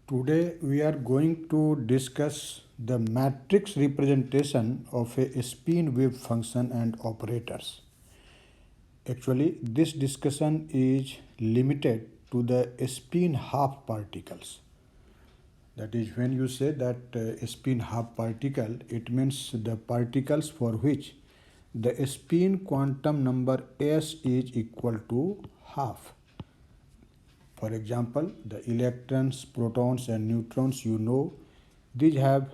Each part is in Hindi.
Today we are going to discuss the matrix representation of a spin wave function and operators. Actually, this discussion is limited to the spin half particles. That is, when you say that spin half particle, it means the particles for which the spin quantum number s is equal to half. For example, the electrons, protons and neutrons, these have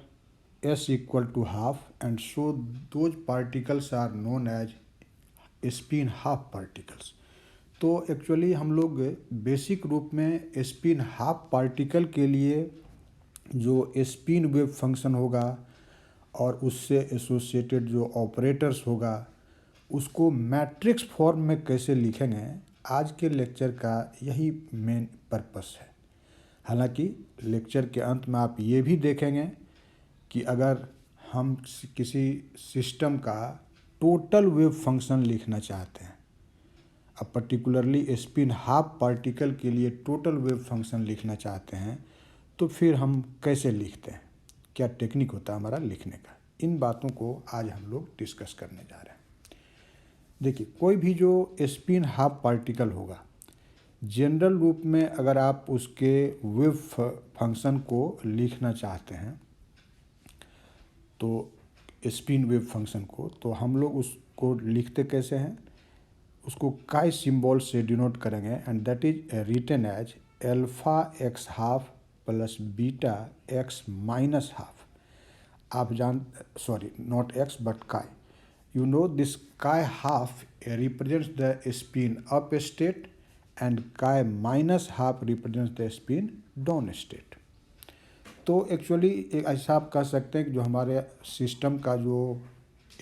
s equal to half, and so those particles are known as spin half particles. तो एक्चुअली हम लोग बेसिक रूप में स्पिन हाफ पार्टिकल के लिए जो स्पिन वेव फंक्शन होगा और उससे एसोसिएटेड जो ऑपरेटर्स होगा उसको मैट्रिक्स फॉर्म में कैसे लिखेंगे, आज के लेक्चर का यही मेन पर्पस है। हालांकि लेक्चर के अंत में आप ये भी देखेंगे कि अगर हम किसी सिस्टम का टोटल वेव फंक्शन लिखना चाहते हैं, अब पर्टिकुलरली स्पिन हाफ पार्टिकल के लिए टोटल वेव फंक्शन लिखना चाहते हैं, तो फिर हम कैसे लिखते हैं, क्या टेक्निक होता है हमारा लिखने का, इन बातों को आज हम लोग डिस्कस करने जा रहे हैं। देखिए, कोई भी जो स्पिन हाफ पार्टिकल होगा, जनरल रूप में अगर आप उसके वेव फंक्शन को लिखना चाहते हैं, तो स्पिन वेव फंक्शन को, तो हम लोग उसको लिखते कैसे हैं, उसको काई सिंबल से डिनोट करेंगे, and that is written as alpha x half plus beta x minus half. आप sorry, not x but chi. You know this chi half represents the spin up state and chi minus half represents the spin down state. तो एक्चुअली ऐसा आप कह सकते हैं कि जो हमारे सिस्टम का जो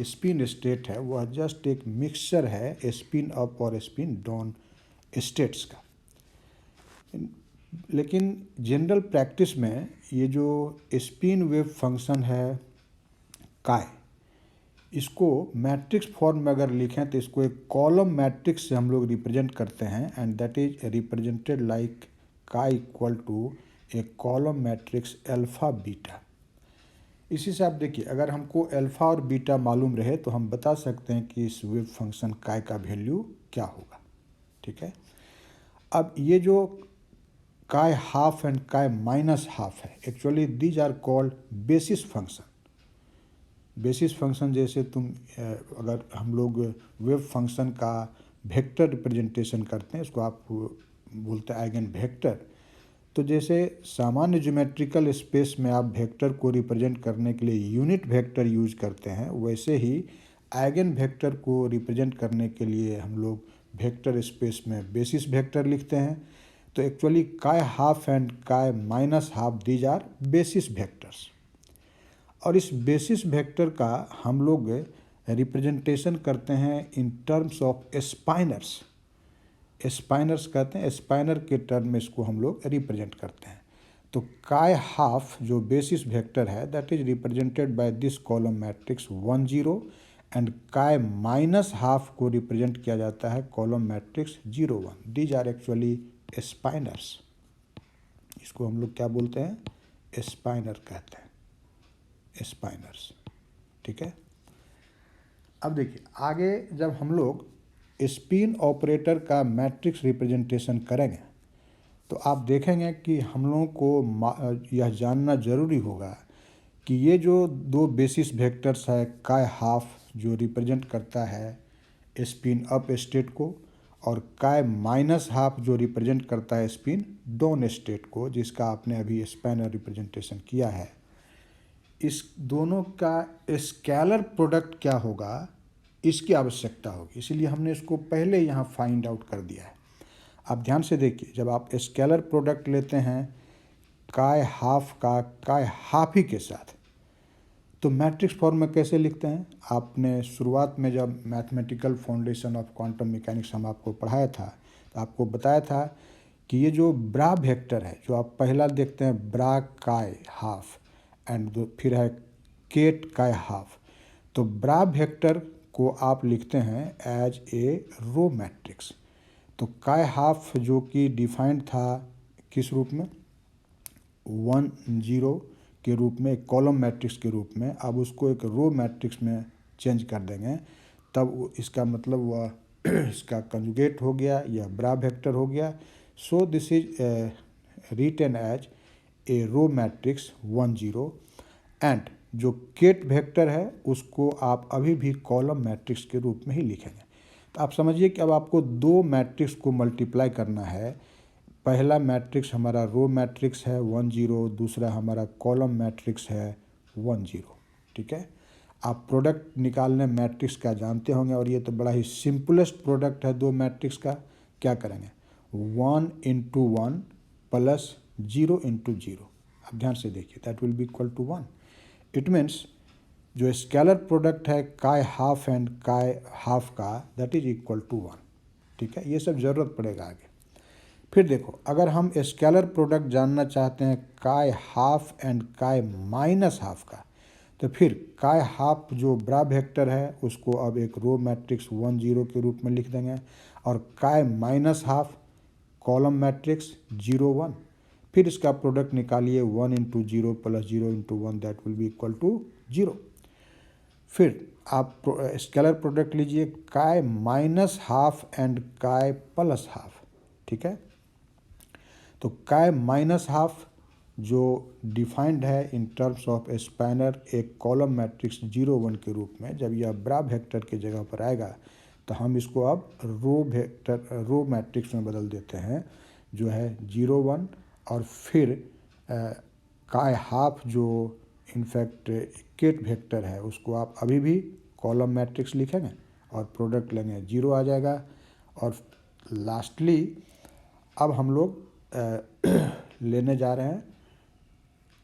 स्पिन स्टेट है वह जस्ट एक मिक्सचर है स्पिन अप और स्पिन डाउन स्टेट्स का। लेकिन जनरल प्रैक्टिस में ये जो स्पिन वेव फंक्शन है काय, इसको मैट्रिक्स फॉर्म में अगर लिखें तो इसको एक कॉलम मैट्रिक्स से हम लोग रिप्रेजेंट करते हैं, and that is represented like chi equal to a column matrix alpha beta. इसी से आप देखिए, अगर हमको अल्फ़ा और बीटा मालूम रहे तो हम बता सकते हैं कि इस वेव फंक्शन काय का वैल्यू क्या होगा। ठीक है, अब ये जो chi half and chi minus half है, actually these are called basis function. Basis function जैसे अगर हम लोग वेव फंक्शन का वेक्टर रिप्रेजेंटेशन करते हैं, इसको आप बोलते हैं आइगन वेक्टर। तो जैसे सामान्य ज्योमेट्रिकल स्पेस में आप वेक्टर को रिप्रेजेंट करने के लिए यूनिट वेक्टर यूज करते हैं, वैसे ही आइगन वेक्टर को रिप्रेजेंट करने के लिए हम लोग वेक्टर स्पेस में बेसिस वेक्टर लिखते हैं। तो actually chi half and chi minus half these are basis vectors, और इस बेसिस वेक्टर का हम लोग रिप्रेजेंटेशन करते हैं इन टर्म्स ऑफ स्पाइनर्स। स्पाइनर्स कहते हैं, स्पाइनर के टर्म में इसको हम लोग रिप्रेजेंट करते हैं। तो काय हाफ जो बेसिस वेक्टर है that is represented by this column matrix 1 0, and chi minus half को रिप्रेजेंट किया जाता है column matrix 0 1। These are actually spinors. इसको हम लोग क्या बोलते हैं, स्पाइनर कहते हैं, स्पाइनर्स। ठीक है, अब देखिए आगे जब हम लोग स्पिन ऑपरेटर का मैट्रिक्स रिप्रेजेंटेशन करेंगे तो आप देखेंगे कि हम लोगों को यह जानना ज़रूरी होगा कि ये जो दो बेसिस वेक्टर्स है, काय हाफ जो रिप्रेजेंट करता है स्पिन अप स्टेट को, और काय माइनस हाफ जो रिप्रेजेंट करता है स्पिन डाउन स्टेट को, जिसका आपने अभी स्पैनर रिप्रेजेंटेशन किया है, इस दोनों का स्केलर प्रोडक्ट क्या होगा इसकी आवश्यकता होगी। इसीलिए हमने इसको पहले यहाँ फाइंड आउट कर दिया है। आप ध्यान से देखिए, जब आप स्केलर प्रोडक्ट लेते हैं काय हाफ का काय हाफ ही के साथ, तो मैट्रिक्स फॉर्म में कैसे लिखते हैं, आपने शुरुआत में जब mathematical foundation of quantum mechanics हम आपको पढ़ाया था तो आपको बताया था कि ये जो ब्रा वेक्टर है, जो आप पहला देखते हैं ब्रा काय हाफ एंड फिर है केट काय हाफ, तो ब्रा वेक्टर को आप लिखते हैं एज ए रो मैट्रिक्स। तो काय हाफ जो कि डिफाइंड था किस रूप में, 10 के रूप में, एक कॉलम मैट्रिक्स के रूप में, अब उसको एक रो मैट्रिक्स में चेंज कर देंगे, तब इसका मतलब वह इसका कंजुगेट हो गया या ब्रा वेक्टर हो गया. So this is written as a row matrix 10 and जो केट वेक्टर है उसको आप अभी भी कॉलम मैट्रिक्स के रूप में ही लिखेंगे. तो आप समझिए कि अब आपको दो मैट्रिक्स को मल्टीप्लाई करना है. पहला मैट्रिक्स हमारा रो मैट्रिक्स है 10, दूसरा हमारा कॉलम मैट्रिक्स है 10. ठीक है, आप प्रोडक्ट निकालने मैट्रिक्स का जानते होंगे और ये तो बड़ा ही सिंपलेस्ट प्रोडक्ट है दो मैट्रिक्स का. क्या करेंगे, 1 इंटू 1 प्लस 0 इंटू 0. अब ध्यान से देखिए, that will be equal to 1. It means जो स्केलर प्रोडक्ट है chi half and chi half का, दैट इज इक्वल टू 1. ठीक है, ये सब ज़रूरत पड़ेगा आगे. फिर देखो, अगर हम स्केलर प्रोडक्ट जानना चाहते हैं काय half and chi minus half का, तो फिर काय हाफ जो ब्रा वेक्टर है उसको अब एक रो मैट्रिक्स 10 के रूप में लिख देंगे, और काय माइनस हाफ कॉलम मैट्रिक्स 0 1. फिर इसका प्रोडक्ट निकालिए, 1 into 0 plus 0 into 1, that will be equal to 0. फिर आप स्केलर प्रोडक्ट लीजिए, chi minus half and chi plus half. ठीक है, तो काय माइनस हाफ जो डिफाइंड है इन टर्म्स ऑफ स्पैनर एक कॉलम मैट्रिक्स 0 1 के रूप में, जब यह ब्रा वेक्टर की जगह पर आएगा तो हम इसको अब रो मैट्रिक्स में बदल देते हैं, जो है 0 1. और फिर काय हाफ जो इनफैक्ट केट वेक्टर है उसको आप अभी भी कॉलम मैट्रिक्स लिखेंगे और प्रोडक्ट लेंगे, 0 आ जाएगा. और लास्टली अब हम लोग लेने जा रहे हैं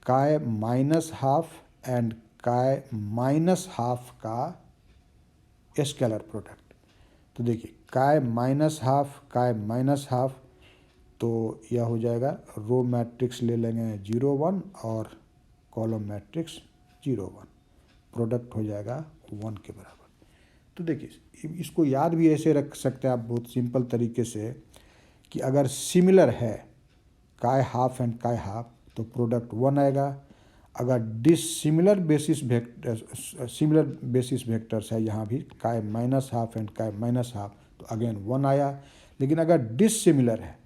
काय minus half and chi minus half का स्केलर प्रोडक्ट. तो देखिए, काय माइनस हाफ काय माइनस हाफ, तो यह हो जाएगा रो मैट्रिक्स ले लेंगे 0 1 और कॉलम मैट्रिक्स 0 1, प्रोडक्ट हो जाएगा 1 के बराबर. तो देखिए, इसको याद भी ऐसे रख सकते हैं आप बहुत सिंपल तरीके से कि अगर सिमिलर है chi half and chi half तो प्रोडक्ट 1 आएगा. अगर डिसिमिलर सिमिलर बेसिस वेक्टर्स है, यहाँ भी काय minus half and chi minus half, तो अगेन 1 आया. लेकिन अगर डिसिमिलर है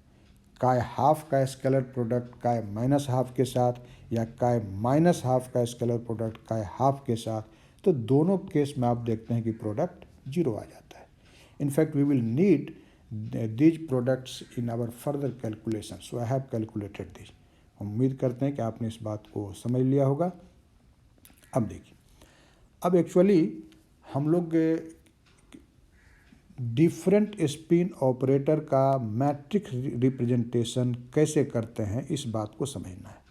काय हाफ का स्केलर प्रोडक्ट काय माइनस हाफ के साथ या काय माइनस हाफ का स्केलर प्रोडक्ट काय हाफ के साथ, तो दोनों केस में आप देखते हैं कि प्रोडक्ट 0 आ जाता है. In fact we will need these products in our further calculations, so I have calculated this. उम्मीद करते हैं कि आपने इस बात को समझ लिया होगा. अब देखिए, अब एक्चुअली हम लोग डिफरेंट स्पिन ऑपरेटर का मैट्रिक्स रिप्रेजेंटेशन कैसे करते हैं इस बात को समझना है.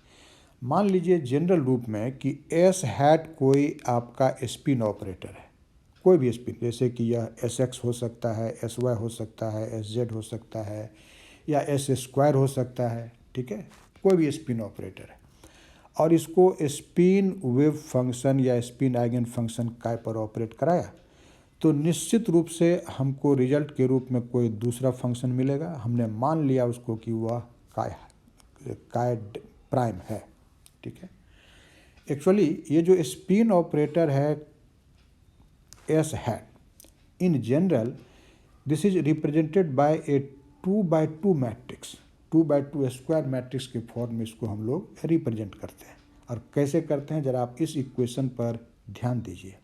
मान लीजिए जनरल रूप में कि एस हैट कोई आपका स्पिन ऑपरेटर है, कोई भी स्पिन, जैसे कि यह एस एक्स हो सकता है, एस वाई हो सकता है, एस जेड हो सकता है, या एस स्क्वायर हो सकता है. ठीक है, कोई भी स्पिन ऑपरेटर है और इसको स्पिन वेव फंक्शन या स्पिन आइगन फंक्शन काय पर ऑपरेट कराया, तो निश्चित रूप से हमको रिजल्ट के रूप में कोई दूसरा फंक्शन मिलेगा. हमने मान लिया उसको कि वह काय प्राइम है. ठीक है, एक्चुअली ये जो स्पिन ऑपरेटर है S hat, in general this is represented bye A 2x2 matrix, 2x2 square matrix के फॉर्म में इसको हम लोग रिप्रेजेंट करते हैं. और कैसे करते हैं जरा आप इस इक्वेशन पर ध्यान दीजिए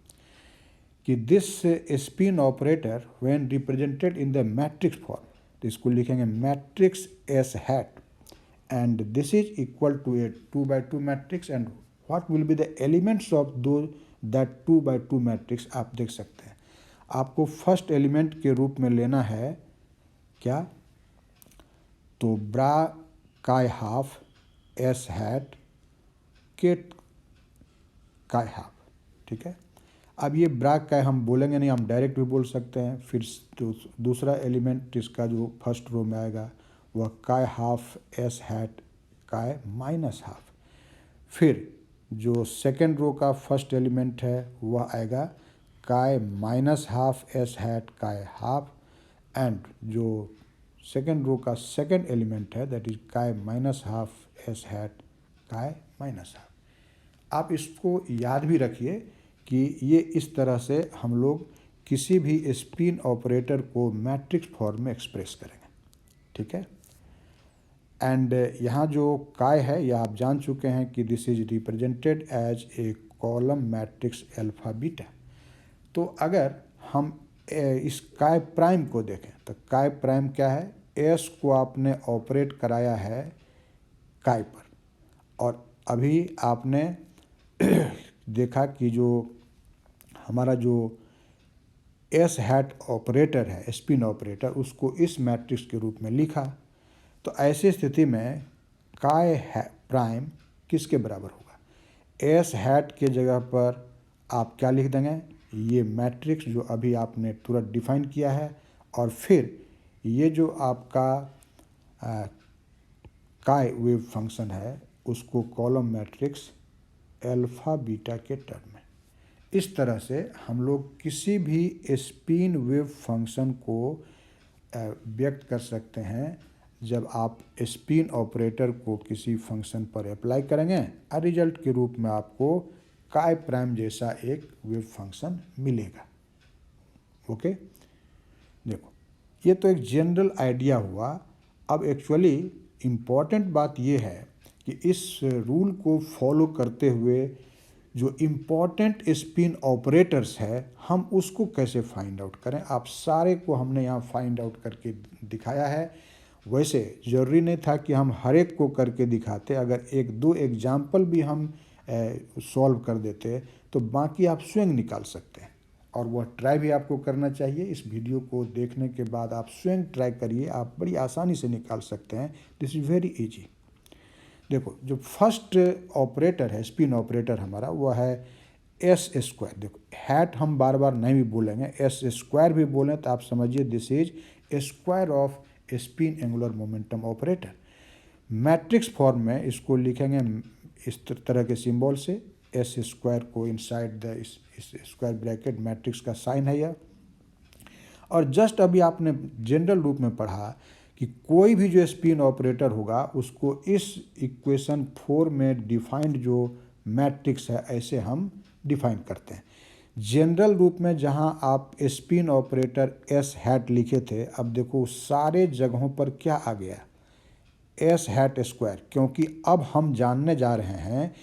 कि this spin operator when represented in the matrix form, तो इसको लिखेंगे matrix S hat and this is equal to a 2x2 matrix. And what will be the elements of दो दैट 2x2 मैट्रिक्स, आप देख सकते हैं. आपको फर्स्ट एलिमेंट के रूप में लेना है क्या, तो ब्रा काय half S hat cat chi half. ठीक है, अब ये ब्रा काय हम बोलेंगे नहीं, हम डायरेक्ट भी बोल सकते हैं. फिर दूसरा एलिमेंट इसका जो फर्स्ट रो में आएगा वह काय हाफ एस हैट काय माइनस हाफ. फिर जो सेकेंड रो का फर्स्ट एलिमेंट है वह आएगा काय माइनस हाफ एस हैट काय हाफ. एंड जो सेकेंड रो का सेकेंड एलिमेंट है दैट इज काय माइनस हाफ एस हैट काय माइनस हाफ। आप इसको याद भी रखिए कि ये इस तरह से हम लोग किसी भी स्पिन ऑपरेटर को मैट्रिक्स फॉर्म में एक्सप्रेस करेंगे, ठीक है। एंड यहाँ जो काय है यह आप जान चुके हैं कि this is represented as a column matrix alpha beta. तो अगर हम इस काय प्राइम को देखें तो काय प्राइम क्या है, एस को आपने ऑपरेट कराया है काय पर, और अभी आपने देखा कि जो हमारा जो एस हैट ऑपरेटर है, स्पिन ऑपरेटर, उसको इस मैट्रिक्स के रूप में लिखा। तो ऐसी स्थिति में काय प्राइम किसके बराबर होगा, एस हैट के जगह पर आप क्या लिख देंगे, ये मैट्रिक्स जो अभी आपने तुरंत डिफाइन किया है, और फिर ये जो आपका काय वेव फंक्शन है उसको कॉलम मैट्रिक्स अल्फा बीटा के टर्म में। इस तरह से हम लोग किसी भी स्पिन वेव फंक्शन को व्यक्त कर सकते हैं जब आप स्पिन ऑपरेटर को किसी फंक्शन पर अप्लाई करेंगे, और रिजल्ट के रूप में आपको काय प्राइम जैसा एक वेव फंक्शन मिलेगा। ओके, देखो ये तो एक जनरल आइडिया हुआ। अब एक्चुअली इम्पॉर्टेंट बात ये है कि इस रूल को फॉलो करते हुए जो इम्पॉर्टेंट स्पिन ऑपरेटर्स है हम उसको कैसे फाइंड आउट करें। आप सारे को हमने यहाँ फाइंड आउट करके दिखाया है। वैसे ज़रूरी नहीं था कि हम हर एक को करके दिखाते, अगर एक दो एग्जाम्पल भी हम सॉल्व कर देते तो बाकी आप स्वयं निकाल सकते हैं, और वह ट्राई भी आपको करना चाहिए। इस वीडियो को देखने के बाद आप स्वयं ट्राई करिए, आप बड़ी आसानी से निकाल सकते हैं। This is very easy. देखो जो फर्स्ट ऑपरेटर है स्पिन ऑपरेटर हमारा वह है एस स्क्वायर। देखो हैट हम बार बार नहीं भी बोलेंगे, एस स्क्वायर भी बोलें तो आप समझिए this is square off spin angular momentum operator. Matrix form में इसको लिखेंगे इस तरह के सिंबल से, एस स्क्वायर को inside the square bracket matrix का साइन है यह। और जस्ट अभी आपने जनरल रूप में पढ़ा कि कोई भी जो स्पिन ऑपरेटर होगा उसको इस इक्वेशन 4 में डिफाइंड जो मैट्रिक्स है ऐसे हम डिफाइन करते हैं। जनरल रूप में जहां आप स्पिन ऑपरेटर एस हैट लिखे थे, अब देखो सारे जगहों पर क्या आ गया, एस हैट स्क्वायर, क्योंकि अब हम जानने जा रहे हैं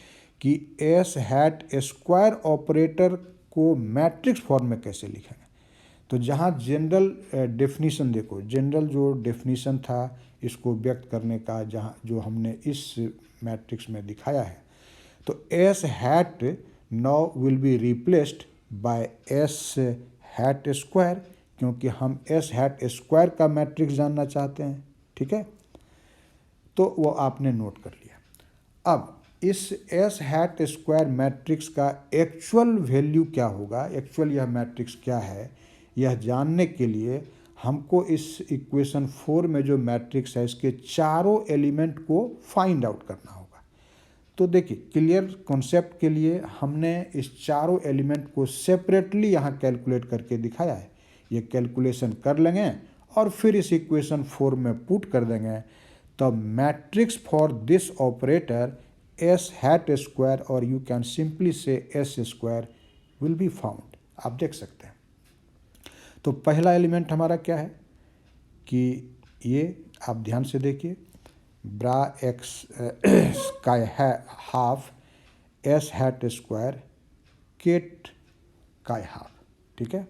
कि एस हैट स्क्वायर ऑपरेटर को मैट्रिक्स फॉर्म में कैसे लिखेंगे। तो जहाँ जनरल डेफिनीशन देखो, जनरल जो डेफिनीशन था इसको व्यक्त करने का, जहाँ जो हमने इस मैट्रिक्स में दिखाया है, तो S hat now will be replaced by S hat square, क्योंकि हम एस हैट स्क्वायर का मैट्रिक्स जानना चाहते हैं, ठीक है। तो वो आपने नोट कर लिया। अब इस एस हैट स्क्वायर मैट्रिक्स का एक्चुअल वैल्यू क्या होगा, एक्चुअल यह मैट्रिक्स क्या है, यह जानने के लिए हमको इस इक्वेशन 4 में जो मैट्रिक्स है इसके चारों एलिमेंट को फाइंड आउट करना होगा। तो देखिए क्लियर कॉन्सेप्ट के लिए हमने इस चारों एलिमेंट को सेपरेटली यहाँ कैलकुलेट करके दिखाया है। ये कैलकुलेशन कर लेंगे और फिर इस इक्वेशन 4 में पुट कर देंगे, तो matrix for this operator S hat square, और यू कैन सिंपली से S square will be found. आप देख सकते हैं। तो पहला एलिमेंट हमारा क्या है कि ये आप ध्यान से देखिए, ब्रा एक्स का है half S hat square ket का हाफ, ठीक है।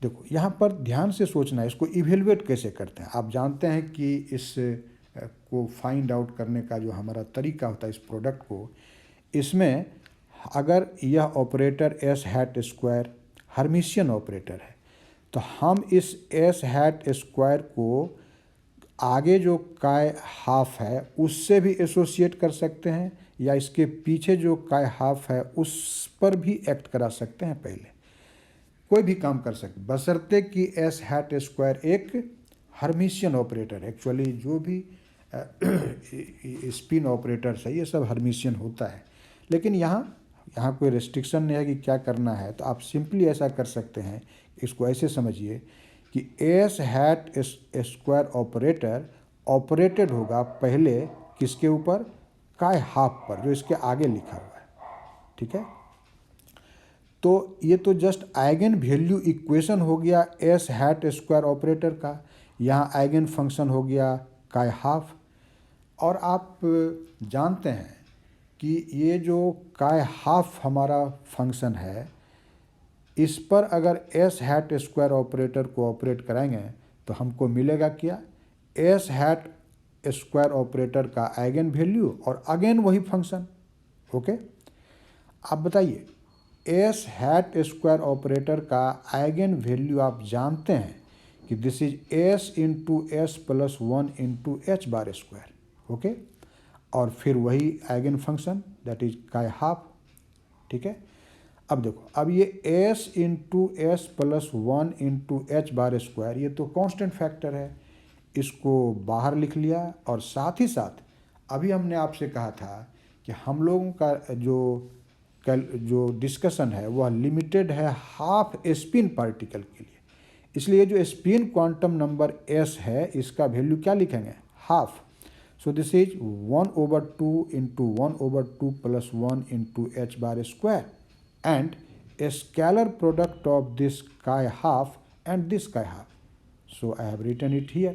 देखो यहाँ पर ध्यान से सोचना है, इसको इवेलुएट कैसे करते हैं। आप जानते हैं कि इस को फाइंड आउट करने का जो हमारा तरीका होता है इस प्रोडक्ट को, इसमें अगर यह operator S hat square Hermitian operator है तो हम इस एस हैट स्क्वायर को आगे जो काय हाफ है उससे भी एसोसिएट कर सकते हैं, या इसके पीछे जो काय हाफ है उस पर भी एक्ट करा सकते हैं। पहले कोई भी काम कर सकते, बशर्ते कि एस हैट स्क्वायर एक हर्मिशियन ऑपरेटर। एक्चुअली जो भी स्पिन ऑपरेटर्स है ये सब हर्मिशियन होता है, लेकिन यहाँ कोई रेस्ट्रिक्शन नहीं है कि क्या करना है। तो आप सिंपली ऐसा कर सकते हैं, इसको ऐसे समझिए कि S hat square operator operated होगा पहले किसके ऊपर, काय हाफ पर, जो इसके आगे लिखा हुआ है, ठीक है। तो ये तो जस्ट आइगन वैल्यू इक्वेशन हो गया एस हैट स्क्वायर ऑपरेटर का, यहाँ आइगन फंक्शन हो गया काय हाफ। और आप जानते हैं कि ये जो काय हाफ हमारा फंक्शन है, इस पर अगर एस हैट स्क्वायर ऑपरेटर को ऑपरेट कराएंगे तो हमको मिलेगा क्या, एस हैट स्क्वायर ऑपरेटर का आइगन वैल्यू और अगेन वही फंक्शन। ओके, आप बताइए, एस हैट स्क्वायर ऑपरेटर का आइगन वैल्यू आप जानते हैं कि this is S into S plus one into H bar square. Okay, और फिर वही आइगन फंक्शन दैट इज काय हाफ, ठीक है। अब देखो, अब ये S into S plus one into H bar square ये तो कांस्टेंट फैक्टर है, इसको बाहर लिख लिया। और साथ ही साथ अभी हमने आपसे कहा था कि हम लोगों का जो डिस्कशन है वह लिमिटेड है हाफ स्पिन पार्टिकल के लिए, इसलिए जो स्पिन क्वांटम नंबर एस है इसका वैल्यू क्या लिखेंगे, half. So this is 1/2 into 1/2 plus 1 into H bar square and a scalar product of this chi half and this chi half. So I have written it here.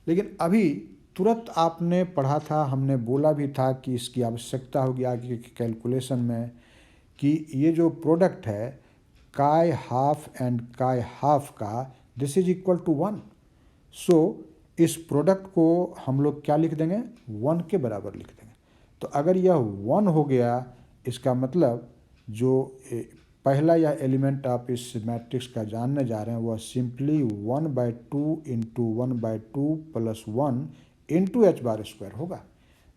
लेकिन अभी तुरंत आपने पढ़ा था, हमने बोला भी था कि इसकी आवश्यकता होगी आगे के कैलकुलेशन में कि ये जो प्रोडक्ट है chi half and chi half का दिस इज इक्वल टू 1। सो इस प्रोडक्ट को हम लोग क्या लिख देंगे, 1 के बराबर लिख देंगे। तो अगर यह 1 हो गया, इसका मतलब जो पहला यह एलिमेंट आप इस मैट्रिक्स का जानने जा रहे हैं वह simply 1/2 into 1/2 plus 1 into H bar square होगा,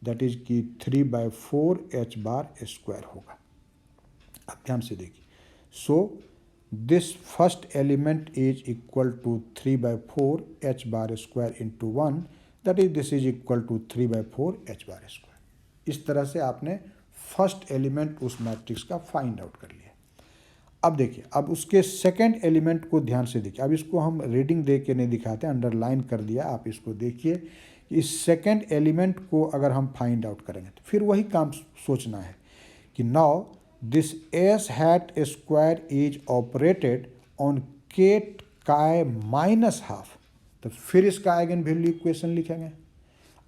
दैट इज कि 3/4 एच बार स्क्वायर होगा। अब ध्यान से देखिए, so this first element is equal to 3/4 H bar square into 1, that is this is equal to 3/4 H bar square. इस तरह से आपने फर्स्ट एलिमेंट उस मैट्रिक्स का फाइंड आउट कर लिया। अब देखिए, अब उसके सेकंड एलिमेंट को ध्यान से देखिए। अब इसको हम रीडिंग दे के नहीं दिखाते, अंडरलाइन कर दिया, आप इसको देखिए। इस सेकंड एलिमेंट को अगर हम फाइंड आउट करेंगे तो फिर वही काम सोचना है कि now this S hat square is operated on ket chi minus half, तो फिर इसका आइगन वैल्यू इक्वेशन लिखेंगे।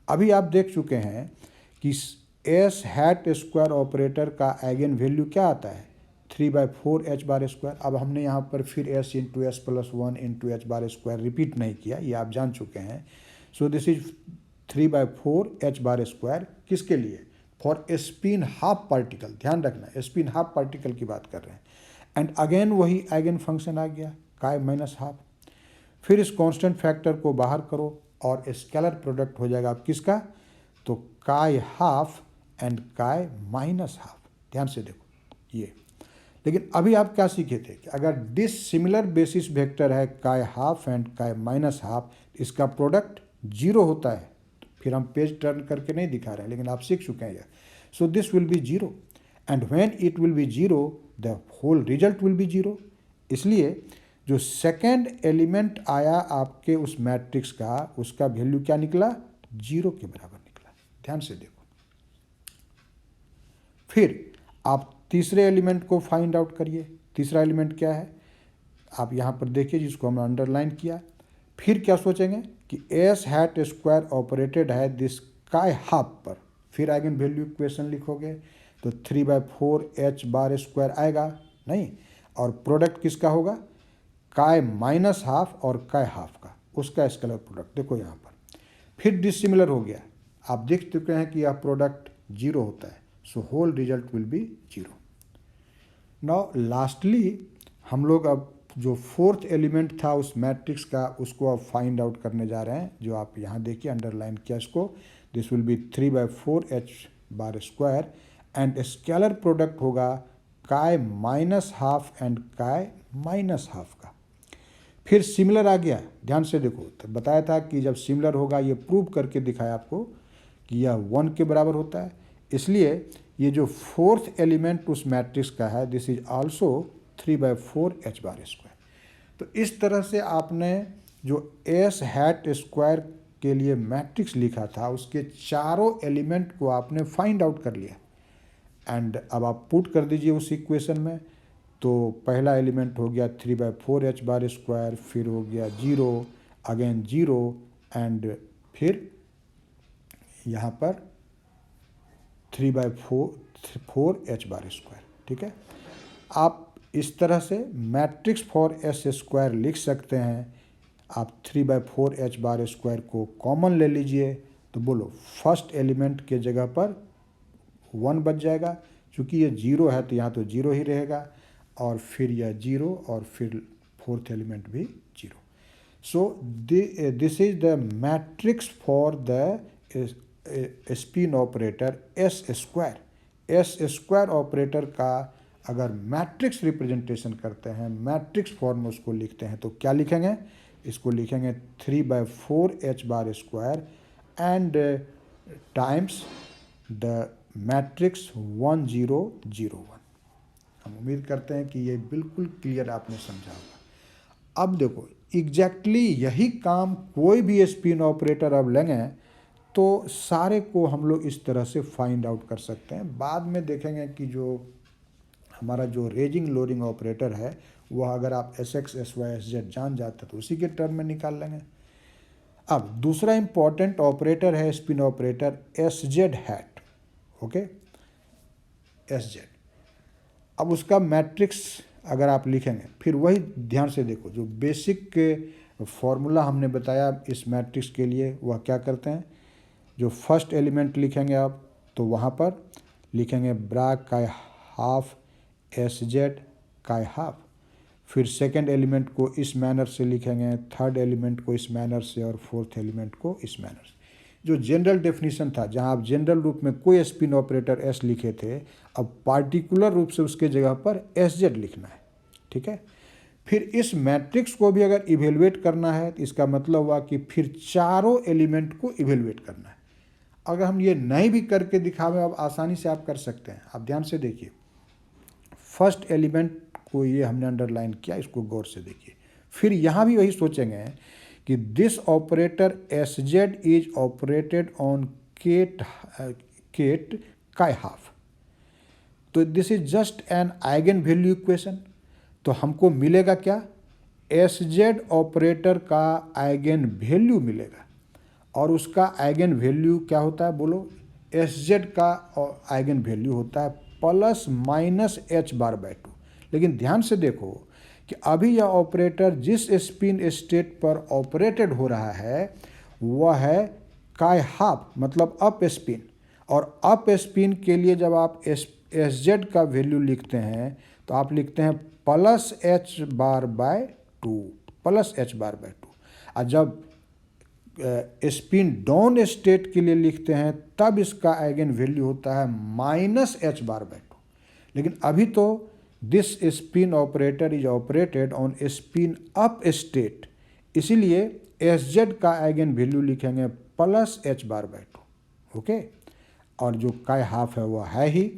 अभी आप देख चुके हैं कि एस हैट स्क्वायर ऑपरेटर का आइगन वैल्यू क्या आता है, 3/4 एच बार स्क्वायर। अब हमने यहाँ पर फिर S into S plus 1 into H bar square repeat नहीं किया, ये आप जान चुके हैं। So this is 3/4 H bar square, किसके लिए, फॉर स्पिन हाफ पार्टिकल। ध्यान रखना, स्पिन हाफ पार्टिकल की बात कर रहे हैं। एंड अगेन वही आइगन फंक्शन आ गया काय माइनस हाफ। फिर इस कांस्टेंट फैक्टर को बाहर करो और स्केलर प्रोडक्ट हो जाएगा किसका, तो chi half and chi minus half. ध्यान से देखो ये। लेकिन अभी आप क्या सीखे थे कि अगर डिसिमिलर बेसिस वेक्टर है chi half and chi minus half, इसका प्रोडक्ट 0 होता है। तो फिर हम पेज टर्न करके नहीं दिखा रहे हैं, लेकिन आप सीख चुके हैं यह। So this will be 0 and when it will be 0 the whole result will be 0। इसलिए जो सेकेंड एलिमेंट आया आपके उस मैट्रिक्स का, उसका वैल्यू क्या निकला, 0 के बराबर निकला। ध्यान से देखो। फिर आप तीसरे एलिमेंट को फाइंड आउट करिए। तीसरा एलिमेंट क्या है, आप यहाँ पर देखिए, जिसको हमने अंडरलाइन किया। फिर क्या सोचेंगे कि एस हैट स्क्वायर ऑपरेटेड है दिस काय हाफ पर, फिर आइगन वैल्यू इक्वेशन लिखोगे तो 3/4 एच बार स्क्वायर आएगा नहीं, और प्रोडक्ट किसका होगा, काय माइनस हाफ और काय हाफ का, उसका स्केलर प्रोडक्ट। देखो यहाँ पर फिर डिसिमिलर हो गया, आप देख चुके हैं कि यह प्रोडक्ट 0 होता है। So whole result will be 0। Now lastly हम लोग अब जो फोर्थ एलिमेंट था उस मैट्रिक्स का, उसको अब फाइंड आउट करने जा रहे हैं, जो आप यहाँ देखिए अंडरलाइन किया इसको। This will B 3/4 H bar square and scalar product होगा काय minus half and chi minus half का। फिर सिमिलर आ गया, ध्यान से देखो। तो बताया था कि जब सिमिलर होगा, ये प्रूव करके दिखाया आपको कि यह 1 के बराबर होता है। इसलिए ये जो फोर्थ एलिमेंट उस मैट्रिक्स का है, this is also 3/4 H bar square. तो इस तरह से आपने जो एस हैट स्क्वायर के लिए मैट्रिक्स लिखा था उसके चारों एलिमेंट को आपने फाइंड आउट कर लिया एंड अब आप पुट कर दीजिए उस इक्वेशन में। तो पहला एलिमेंट हो गया 3/4 h², फिर हो गया 0, अगेन 0 एंड फिर यहाँ पर 3/4 h²। ठीक है, आप इस तरह से मैट्रिक्स फॉर s² लिख सकते हैं। आप 3/4 h² को कॉमन ले लीजिए तो बोलो फर्स्ट एलिमेंट के जगह पर 1 बच जाएगा, क्योंकि ये 0 है तो यहाँ तो 0 ही रहेगा, और फिर यह 0 और फिर फोर्थ एलिमेंट भी 0। So this is the matrix for the spin operator s²। s² operator का अगर मैट्रिक्स रिप्रेजेंटेशन करते हैं, मैट्रिक्स फॉर्म में उसको लिखते हैं तो क्या लिखेंगे? इसको लिखेंगे 3/4 h² and times the matrix 1 0 0 1। हम उम्मीद करते हैं कि ये बिल्कुल क्लियर आपने समझा होगा। अब देखो एग्जैक्टली यही काम कोई भी स्पिन ऑपरेटर अब लेंगे तो सारे को हम लोग इस तरह से फाइंड आउट कर सकते हैं। बाद में देखेंगे कि जो हमारा जो रेजिंग लोडिंग ऑपरेटर है वह अगर आप SX SY SZ जान जाते तो उसी के टर्म में निकाल लेंगे। अब दूसरा इंपॉर्टेंट ऑपरेटर है spin operator SZ hat। Okay, SZ। अब उसका मैट्रिक्स अगर आप लिखेंगे, फिर वही ध्यान से देखो, जो बेसिक फॉर्मूला हमने बताया इस मैट्रिक्स के लिए वह क्या करते हैं। जो फर्स्ट एलिमेंट लिखेंगे आप तो वहाँ पर लिखेंगे ब्रैक का हाफ SZ का हाफ, फिर सेकंड एलिमेंट को इस मैनर से लिखेंगे, थर्ड एलिमेंट को इस मैनर से और फोर्थ एलिमेंट को इस मैनर से। जो जनरल डेफिनेशन था, जहां आप जनरल रूप में कोई स्पिन ऑपरेटर S लिखे थे, अब पार्टिकुलर रूप से उसके जगह पर SZ लिखना है। ठीक है, फिर इस मैट्रिक्स को भी अगर इवेलुएट करना है तो इसका मतलब हुआ कि फिर चारों एलिमेंट को इवेलुएट करना है। अगर हम ये नहीं भी करके दिखावे, अब आसानी से आप कर सकते हैं। आप ध्यान से देखिए, फर्स्ट एलिमेंट को ये हमने अंडरलाइन किया, इसको गौर से देखिए। फिर यहाँ भी वही सोचेंगे कि this operator SZ is operated on ket chi half. तो this is just an eigen value equation. तो हमको मिलेगा क्या? SZ ऑपरेटर का आइगन वैल्यू मिलेगा, और उसका आइगन वैल्यू क्या होता है बोलो? SZ का आइगन वैल्यू होता है ±h²/2। लेकिन ध्यान से देखो कि अभी यह ऑपरेटर जिस स्पिन स्टेट पर ऑपरेटेड हो रहा है वह है काय हाफ, मतलब अप स्पिन। और अप स्पिन के लिए जब आप SZ का वैल्यू लिखते हैं तो आप लिखते हैं +h²/2। और जब स्पिन डाउन स्टेट के लिए लिखते हैं तब इसका आइगन वैल्यू होता है -h²/2। लेकिन अभी तो this spin operator is operated on spin up state, इसीलिए SZ का आइगन वैल्यू लिखेंगे +h²/2। ओके, और जो काय हाफ है वह है ही।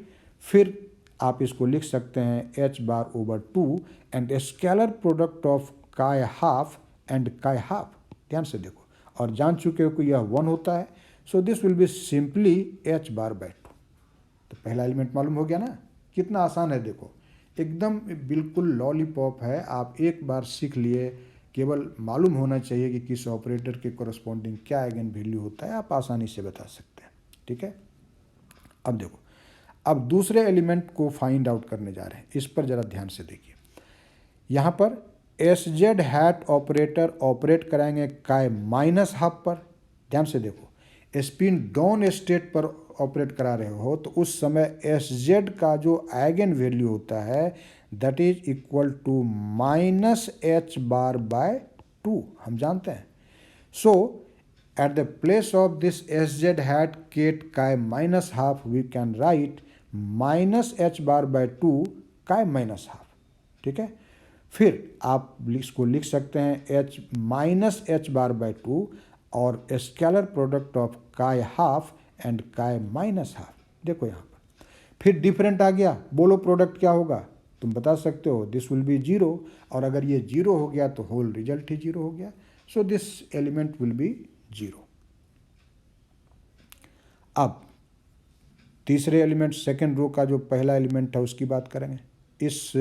फिर आप इसको लिख सकते हैं h/2 and scalar product of chi half and chi half. ध्यान से देखो, और जान चुके हो कि यह 1 होता है, so this will be simply h/2। तो पहला एलिमेंट मालूम हो गया ना, कितना आसान है। देखो एकदम बिल्कुल लॉलीपॉप है, आप एक बार सीख लिए, केवल मालूम होना चाहिए कि किस ऑपरेटर के कोरस्पॉन्डिंग क्या आइगन वैल्यू होता है, आप आसानी से बता सकते हैं। ठीक है, अब देखो, अब दूसरे एलिमेंट को फाइंड आउट करने जा रहे हैं। इस पर ज़रा ध्यान से देखिए, यहाँ पर SZ hat ऑपरेटर ऑपरेट कराएंगे काय -हाफ पर। ध्यान से देखो, स्पिन डाउन स्टेट पर ऑपरेट करा रहे हो तो उस समय SZ का जो आइगन वैल्यू होता है that is equal to -h²/2, हम जानते हैं। So at the place of this SZ hat ket chi -half we can write -h²/2 chi -half. ठीक है, फिर आप इसको लिख सकते हैं -h²/2 और scalar product of chi half and chi -half. देखो यहाँ पर फिर डिफरेंट आ गया, बोलो प्रोडक्ट क्या होगा? तुम बता सकते हो, दिस विल बी 0, और अगर ये 0 हो गया तो होल रिजल्ट ही 0 हो गया। So this element will be 0। अब तीसरे एलिमेंट सेकेंड रो का जो पहला एलिमेंट है उसकी बात करेंगे, इस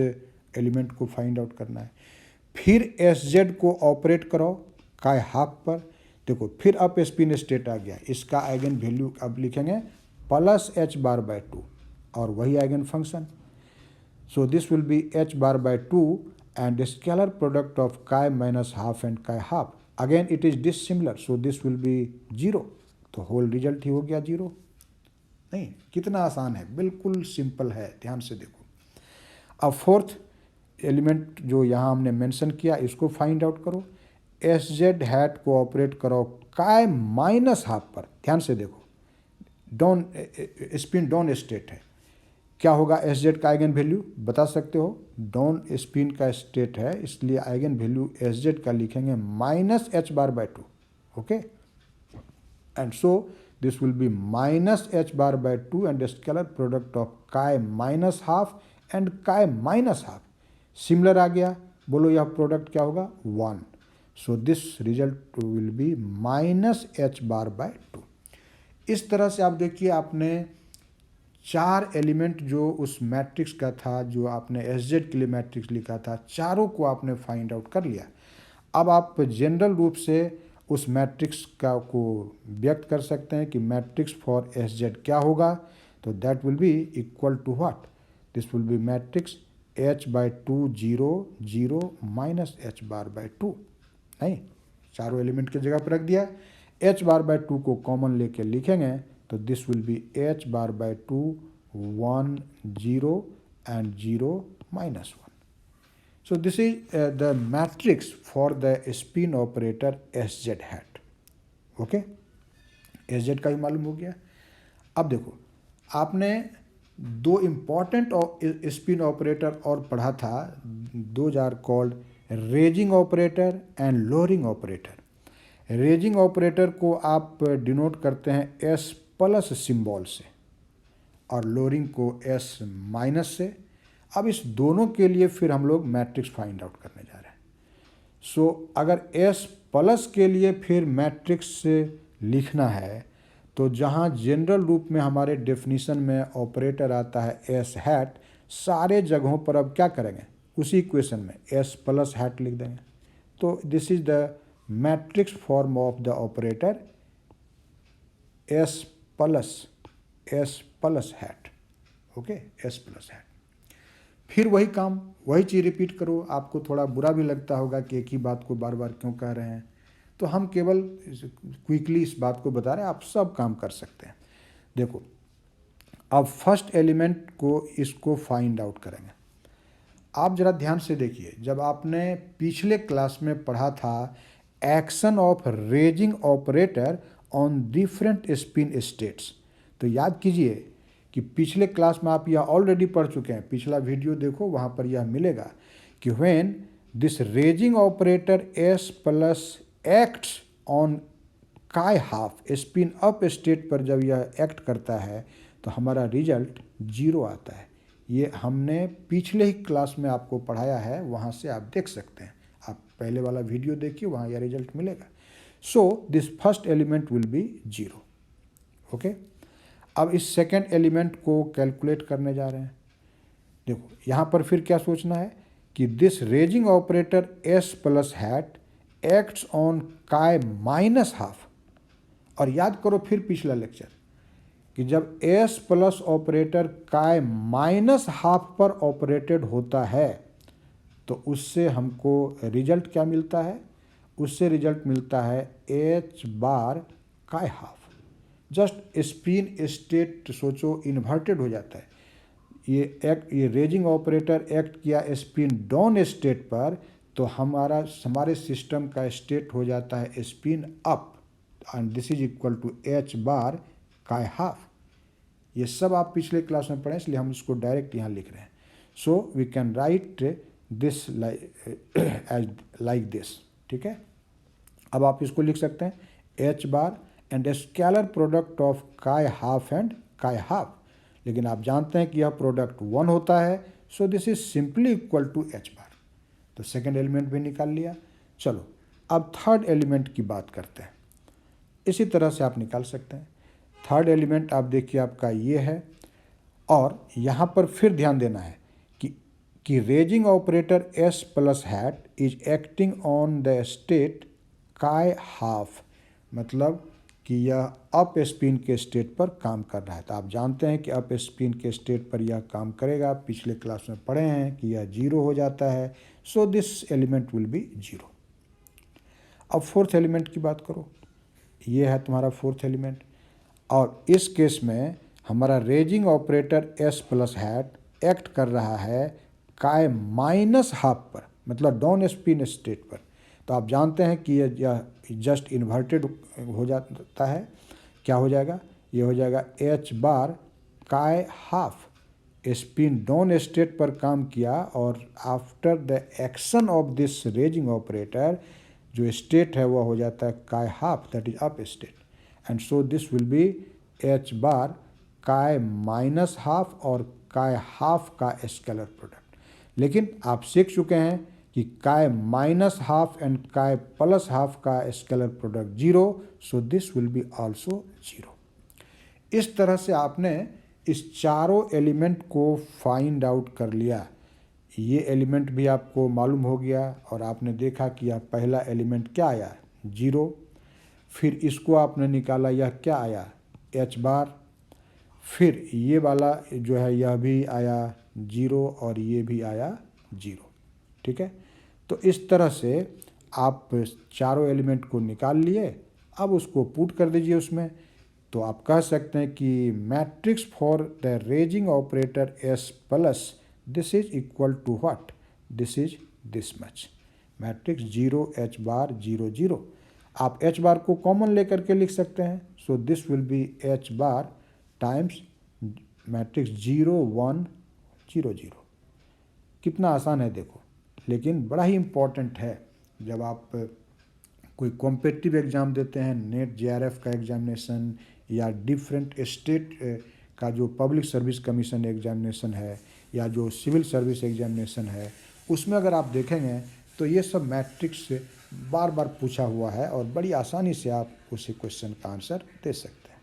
एलिमेंट को फाइंड आउट करना है। फिर एस जेड को ऑपरेट करो काय हाफ पर, देखो फिर अप स्पिन स्टेट आ गया, इसका आइगन वैल्यू अब लिखेंगे प्लस एच बार बाय 2 और वही eigen function. So this will be H bar by 2 and scalar product of chi minus half and chi half, again it is dissimilar, so this will be 0, तो होल रिजल्ट ही हो गया 0। नहीं, कितना आसान है, बिल्कुल सिंपल है, ध्यान से देखो। अब फोर्थ एलिमेंट जो यहाँ हमने मेंशन किया इसको फाइंड आउट करो, एस जेड हैट को ऑपरेट करो काय माइनस हाफ पर, ध्यान से देखो डाउन स्पिन डाउन स्टेट है, क्या होगा एस जेड का आइगन वैल्यू बता सकते हो, डाउन स्पिन का स्टेट है इसलिए आइगन वैल्यू एस जेड का लिखेंगे minus H bar by 2, okay, and so this will be minus h bar by 2 and the scalar product of chi minus half and chi minus half similar आ गया, बोलो यह प्रोडक्ट क्या होगा 1, so this result will be minus H bar by 2। इस तरह से आप देखिए आपने 4 एलिमेंट जो उस मैट्रिक्स का था, जो आपने एस जेड के लिए मैट्रिक्स लिखा था, चारों को आपने फाइंड आउट कर लिया। अब आप जनरल रूप से उस मैट्रिक्स का को व्यक्त कर सकते हैं कि मैट्रिक्स फॉर एस जेड क्या होगा, तो that will be equal to what, this will be matrix h by 2 0 0 minus H bar by 2, नहीं चारों एलिमेंट की जगह पर रख दिया, एच बार बाय 2 को कॉमन लेके लिखेंगे तो this will be H bar by 2 1 0 and 0 minus 1। So this is the matrix for the spin operator SZ hat, okay? SZ का ही मालूम हो गया। अब देखो आपने 2 इम्पॉर्टेंट स्पिन ऑपरेटर और पढ़ा था, those are called raising operator and lowering operator. Raising operator को आप डिनोट करते हैं एस प्लस सिंबल से और लोअरिंग को एस माइनस से। अब इस दोनों के लिए फिर हम लोग मैट्रिक्स फाइंड आउट करने जा रहे हैं। सो अगर एस प्लस के लिए फिर मैट्रिक्स लिखना है तो जहाँ जनरल रूप में हमारे डेफिनीशन में ऑपरेटर आता है एस हैट, सारे जगहों पर अब क्या करेंगे, उसी इक्वेशन में एस प्लस हैट लिख देंगे। तो this is the matrix form of the operator S plus hat, okay, S plus hat. फिर वही काम वही चीज़ रिपीट करो। आपको थोड़ा बुरा भी लगता होगा कि एक ही बात को बार बार क्यों कह रहे हैं, तो हम केवल क्विकली इस बात को बता रहे हैं, आप सब काम कर सकते हैं। देखो अब फर्स्ट एलिमेंट को इसको फाइंड आउट करेंगे। आप जरा ध्यान से देखिए, जब आपने पिछले क्लास में पढ़ा था action of raising operator on different spin states, तो याद कीजिए कि पिछले क्लास में आप यह ऑलरेडी पढ़ चुके हैं, पिछला वीडियो देखो वहाँ पर यह मिलेगा कि when this raising operator S plus acts on काय हाफ स्पिन अप स्टेट पर जब यह एक्ट करता है तो हमारा रिजल्ट 0 आता है। ये हमने पिछले ही क्लास में आपको पढ़ाया है, वहाँ से आप देख सकते हैं, आप पहले वाला वीडियो देखिए, वहाँ यह रिजल्ट मिलेगा। सो this first element will be 0, okay. अब इस सेकेंड एलिमेंट को कैलकुलेट करने जा रहे हैं। देखो यहाँ पर फिर क्या सोचना है कि this raising operator S plus hat acts on काय माइनस हाफ, और याद करो फिर पिछला लेक्चर कि जब एस प्लस ऑपरेटर काय माइनस हाफ पर ऑपरेटेड होता है तो उससे हमको रिजल्ट क्या मिलता है, उससे रिजल्ट मिलता है H bar chi half. Just spin state सोचो इन्वर्टेड हो जाता है, ये रेजिंग ऑपरेटर एक्ट किया स्पिन डाउन स्टेट पर तो हमारे सिस्टम का स्टेट हो जाता है spin up, and this is equal to H bar chi half. ये सब आप पिछले क्लास में पढ़े इसलिए हम इसको डायरेक्ट यहाँ लिख रहे हैं। So we can write this like this, ठीक है। अब आप इसको लिख सकते हैं h bar and scalar product of chi half and chi half, लेकिन आप जानते हैं कि यह प्रोडक्ट 1 होता है, so this is simply equal to H bar. तो सेकेंड एलिमेंट भी निकाल लिया। चलो अब थर्ड एलिमेंट की बात करते हैं। इसी तरह से आप निकाल सकते हैं। थर्ड एलिमेंट आप देखिए आपका ये है, और यहाँ पर फिर ध्यान देना है कि raising operator S plus hat is acting on the state काय हाफ, मतलब कि यह अप स्पिन के स्टेट पर काम कर रहा है। तो आप जानते हैं कि अप स्पिन के स्टेट पर यह काम करेगा, पिछले क्लास में पढ़े हैं कि यह जीरो हो जाता है, so this element will be zero. अब फोर्थ एलिमेंट की बात करो, ये है तुम्हारा फोर्थ एलिमेंट, और इस केस में हमारा raising operator S plus hat act कर रहा है काय माइनस हाफ पर, मतलब डाउन स्पिन स्टेट पर। तो आप जानते हैं कि यह जस्ट इन्वर्टेड हो जाता है, क्या हो जाएगा, ये हो जाएगा H bar chi half, spin down state पर काम किया, और after the action of this raising operator जो स्टेट है वह हो जाता है chi half, that is up state, and so this will be H bar chi minus half और काय हाफ का स्केलर प्रोडक्ट। लेकिन आप सीख चुके हैं कि काय minus half and chi plus half का scalar product zero, so this will be also zero. इस तरह से आपने इस चारों एलिमेंट को फाइंड आउट कर लिया। ये एलिमेंट भी आपको मालूम हो गया, और आपने देखा कि यह पहला एलिमेंट क्या आया, जीरो। फिर इसको आपने निकाला, यह क्या आया, एच बार। फिर ये वाला जो है यह भी आया जीरो, और ये भी आया जीरो। ठीक है, तो इस तरह से आप चारों एलिमेंट को निकाल लिए, अब उसको पुट कर दीजिए उसमें। तो आप कह सकते हैं कि matrix for the raising operator S plus this is equal to what, this is this much, matrix zero h bar zero zero. आप एच बार को कॉमन लेकर के लिख सकते हैं, so this will be H bar times matrix zero one zero zero. कितना आसान है देखो, लेकिन बड़ा ही इम्पोर्टेंट है। जब आप कोई कॉम्पिटिटिव एग्ज़ाम देते हैं, नेट जेआरएफ का एग्जामिनेशन या डिफरेंट स्टेट का जो पब्लिक सर्विस कमीशन एग्जामिनेशन है, या जो सिविल सर्विस एग्जामिनेशन है, उसमें अगर आप देखेंगे तो ये सब मैट्रिक्स से बार बार पूछा हुआ है, और बड़ी आसानी से आप उसी क्वेश्चन का आंसर दे सकते हैं।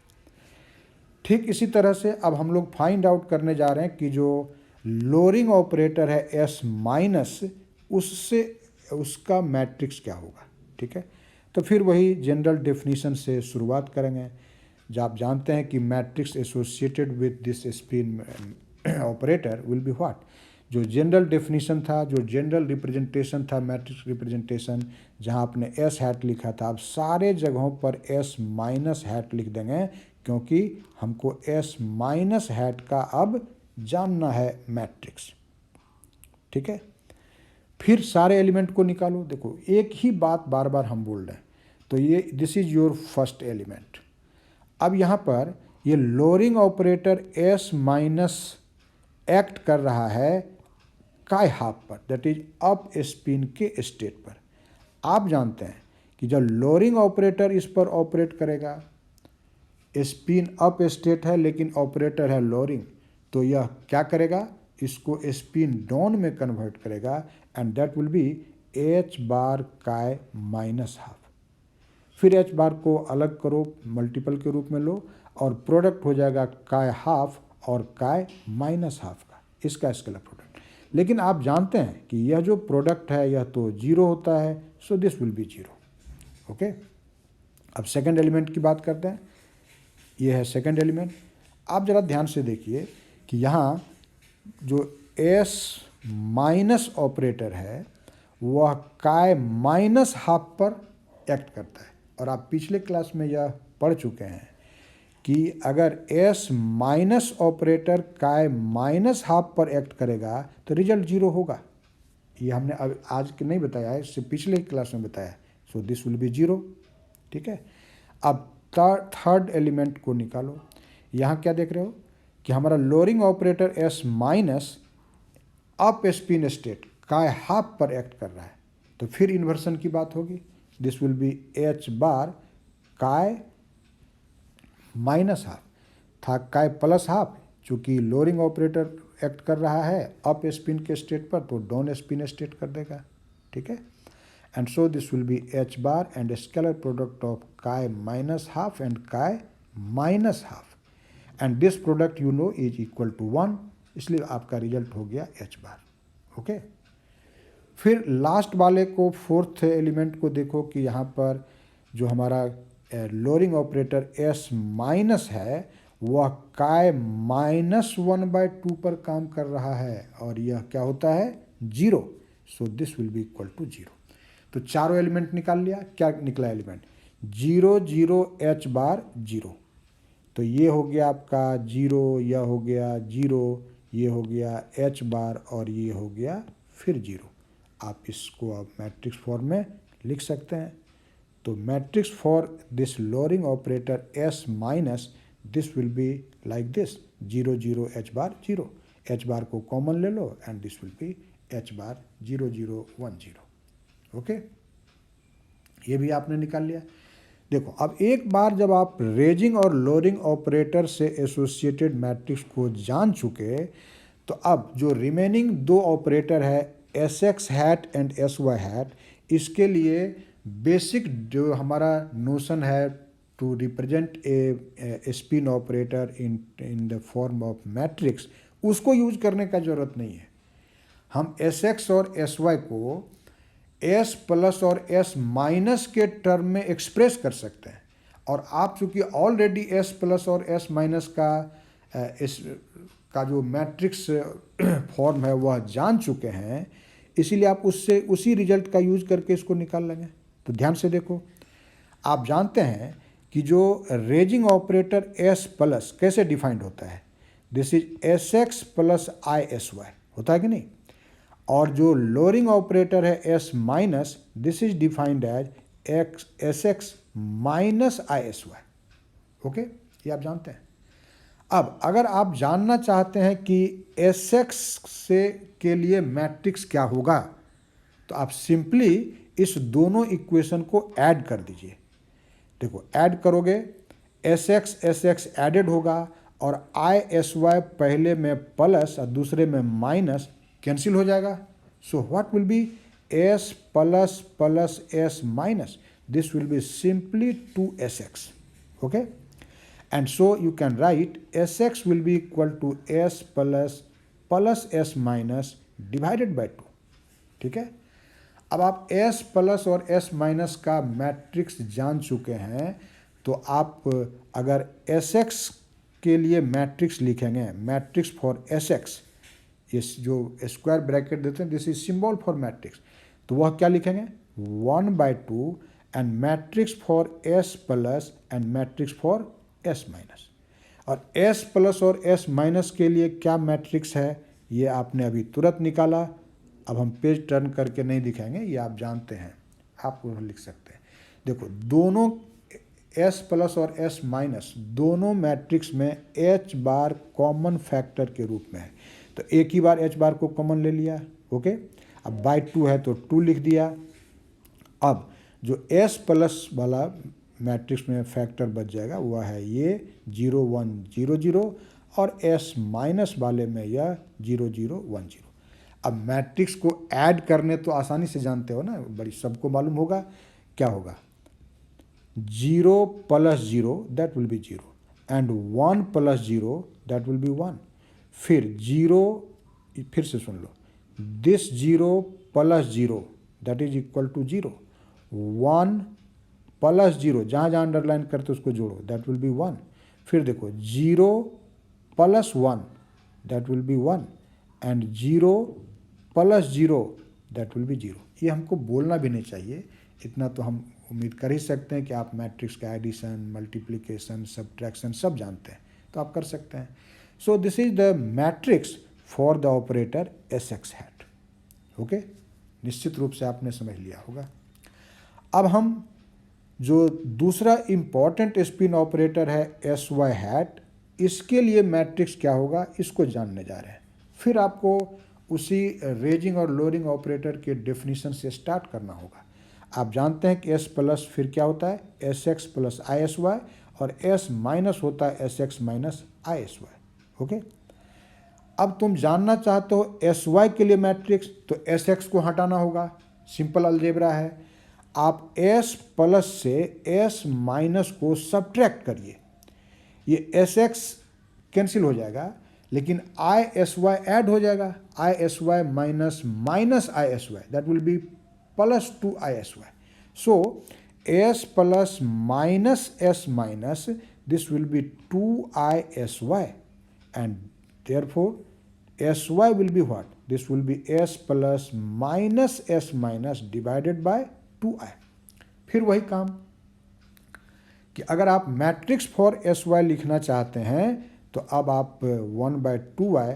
ठीक इसी तरह से अब हम लोग फाइंड आउट करने जा रहे हैं कि जो लोअरिंग ऑपरेटर है एस माइनस, उससे उसका मैट्रिक्स क्या होगा। ठीक है, तो फिर वही जनरल डेफिनेशन से शुरुआत करेंगे। जब आप जानते हैं कि matrix associated with this spin operator will be what, जो जनरल डेफिनेशन था, जो जनरल रिप्रेजेंटेशन था, मैट्रिक्स रिप्रेजेंटेशन, जहां आपने एस हैट लिखा था, आप सारे जगहों पर एस माइनस हैट लिख देंगे, क्योंकि हमको एस माइनस हैट का अब जानना है मैट्रिक्स। ठीक है, फिर सारे एलिमेंट को निकालो। देखो एक ही बात बार बार हम बोल रहे हैं, तो ये this is your first element. अब यहाँ पर ये lowering operator S minus act कर रहा है काय हाफ पर, दैट इज अप स्पिन के स्टेट पर। आप जानते हैं कि जब लोअरिंग ऑपरेटर इस पर ऑपरेट करेगा, स्पिन अप स्टेट है लेकिन ऑपरेटर है लोअरिंग, तो यह क्या करेगा, इसको स्पिन डाउन में कन्वर्ट करेगा, and that will be H bar chi minus half. फिर एच बार को अलग करो, मल्टीपल के रूप में लो, और प्रोडक्ट हो जाएगा काय हाफ और काय माइनस हाफ का, इसका स्केलर प्रोडक्ट। लेकिन आप जानते हैं कि यह जो प्रोडक्ट है यह तो जीरो होता है, so this will B zero. Okay, अब सेकेंड एलिमेंट की बात करते हैं। ये है सेकेंड एलिमेंट। आप ज़रा ध्यान से देखिए कि यहाँ जो एस माइनस ऑपरेटर है वह काय माइनस हाफ पर एक्ट करता है, और आप पिछले क्लास में यह पढ़ चुके हैं कि अगर एस माइनस ऑपरेटर काय माइनस हाफ पर एक्ट करेगा तो रिजल्ट जीरो होगा। ये हमने अब आज के नहीं बताया है, इससे पिछले क्लास में बताया है, so this will B zero. ठीक है, अब थर्ड एलिमेंट को निकालो। यहाँ क्या देख रहे हो कि हमारा lowering operator S minus up spin state काय हाफ पर एक्ट कर रहा है, तो फिर इन्वर्सन की बात होगी, this will be H bar chi minus half था काय प्लस हाफ, चूँकि लोअरिंग ऑपरेटर एक्ट कर रहा है अप स्पिन के स्टेट पर, तो डाउन स्पिन स्टेट कर देगा। ठीक है, and so this will be H bar and scalar product of chi minus half and chi minus half and this product you know is equal to 1, इसलिए आपका रिजल्ट हो गया H बार। ओके, फिर लास्ट वाले को, फोर्थ एलिमेंट को देखो कि यहाँ पर जो हमारा लोअरिंग ऑपरेटर S माइनस है वह काय -1/2 पर काम कर रहा है और यह क्या होता है 0, so this will be equal to 0। तो चारों एलिमेंट निकाल लिया, क्या निकला एलिमेंट 0 0 H बार 0, तो ये हो गया आपका 0, यह हो गया 0, ये हो गया H बार और ये हो गया फिर 0। आप इसको आप मैट्रिक्स फॉर्म में लिख सकते हैं। तो matrix for this lowering operator S minus this will be like this 0 0 H bar 0, H bar को कॉमन ले लो and this will be H bar 0 0 1 0। Okay, ये भी आपने निकाल लिया। देखो अब एक बार जब आप रेजिंग और लोअरिंग ऑपरेटर से एसोसिएटेड मैट्रिक्स को जान चुके, तो अब जो रिमेनिंग दो ऑपरेटर है Sx hat and Sy hat, इसके लिए बेसिक जो हमारा नोशन है to represent a spin operator in the form of matrix, उसको यूज करने का ज़रूरत नहीं है। हम Sx और Sy को S प्लस और S माइनस के टर्म में एक्सप्रेस कर सकते हैं, और आप चूँकि ऑलरेडी S प्लस और S माइनस का जो मैट्रिक्स फॉर्म है वह जान चुके हैं, इसीलिए आप उससे उसी रिजल्ट का यूज करके इसको निकाल लेंगे। तो ध्यान से देखो, आप जानते हैं कि जो रेजिंग ऑपरेटर S प्लस कैसे डिफाइंड होता है, this is Sx plus Isy होता है कि नहीं, और जो लोअरिंग ऑपरेटर है S minus this is defined as Sx minus Isy। Okay, ये आप जानते हैं। अब अगर आप जानना चाहते हैं कि Sx से के लिए मैट्रिक्स क्या होगा, तो आप सिंपली इस दोनों इक्वेशन को ऐड कर दीजिए। देखो ऐड करोगे Sx एडेड होगा और Isy पहले में प्लस और दूसरे में माइनस कैंसिल हो जाएगा। So what will B S plus plus S minus, this will be simply 2Sx। Okay, and so you can write Sx will be equal to S plus S minus divided by 2। ठीक है, अब आप S प्लस और S माइनस का मैट्रिक्स जान चुके हैं, तो आप अगर Sx के लिए मैट्रिक्स लिखेंगे, मैट्रिक्स फॉर Sx, इस जो स्क्वायर ब्रैकेट देते हैं this is symbol for matrix, तो वह क्या लिखेंगे 1/2 and matrix for S plus and matrix for S minus. और S प्लस और S माइनस के लिए क्या मैट्रिक्स है ये आपने अभी तुरंत निकाला। अब हम पेज टर्न करके नहीं दिखाएंगे, ये आप जानते हैं, आप वो लिख सकते हैं। देखो दोनों S प्लस और S माइनस दोनों मैट्रिक्स में H बार कॉमन फैक्टर के रूप में है, तो एक ही बार H बार को कॉमन ले लिया। ओके, अब बाय 2 है तो 2 लिख दिया। अब जो S प्लस वाला मैट्रिक्स में फैक्टर बच जाएगा वह है ये 0 1 0 0, और S माइनस वाले में यह 0 0 1 0। अब मैट्रिक्स को ऐड करने तो आसानी से जानते हो ना, बड़ी सबको मालूम होगा क्या होगा 0 plus 0 that will be 0 and 1 plus 0 that will be 1। फिर 0, फिर से सुन लो, this 0 plus 0 that is equal to 0, 1 plus 0 जहाँ जहाँ अंडरलाइन करते उसको जोड़ो दैट विल बी 1। फिर देखो 0 plus 1 that will be 1 and 0 plus 0 that will be 0। ये हमको बोलना भी नहीं चाहिए, इतना तो हम उम्मीद कर ही सकते हैं कि आप मैट्रिक्स का एडिशन, मल्टीप्लिकेशन, सब्ट्रैक्शन सब जानते हैं, तो आप कर सकते हैं। So this is the matrix for the operator Sx hat. Okay, निश्चित रूप से आपने समझ लिया होगा। अब हम जो दूसरा इम्पॉर्टेंट स्पिन ऑपरेटर है Sy हैट, इसके लिए मैट्रिक्स क्या होगा इसको जानने जा रहे हैं। फिर आपको उसी रेजिंग और लोअरिंग ऑपरेटर के डेफिनेशन से स्टार्ट करना होगा। आप जानते हैं कि S प्लस फिर क्या होता है Sx प्लस Isy, और S माइनस होता है Sx माइनस Isy। ओके, अब तुम जानना चाहते हो Sy के लिए मैट्रिक्स, तो Sx को हटाना होगा, सिंपल अलजेब्रा है। आप S प्लस से S माइनस को सब्ट्रैक्ट करिए, ये एस एक्स कैंसिल हो जाएगा, लेकिन आई एस वाई ऐड हो जाएगा, i S y minus minus i S y, that will be plus 2 i S y. So s plus minus s minus, this will be 2isy, and therefore sy will be what? This will be s plus minus s minus divided by 2i. फिर वही काम कि अगर आप मैट्रिक्स फॉर एस वाई लिखना चाहते हैं तो अब आप 1/2i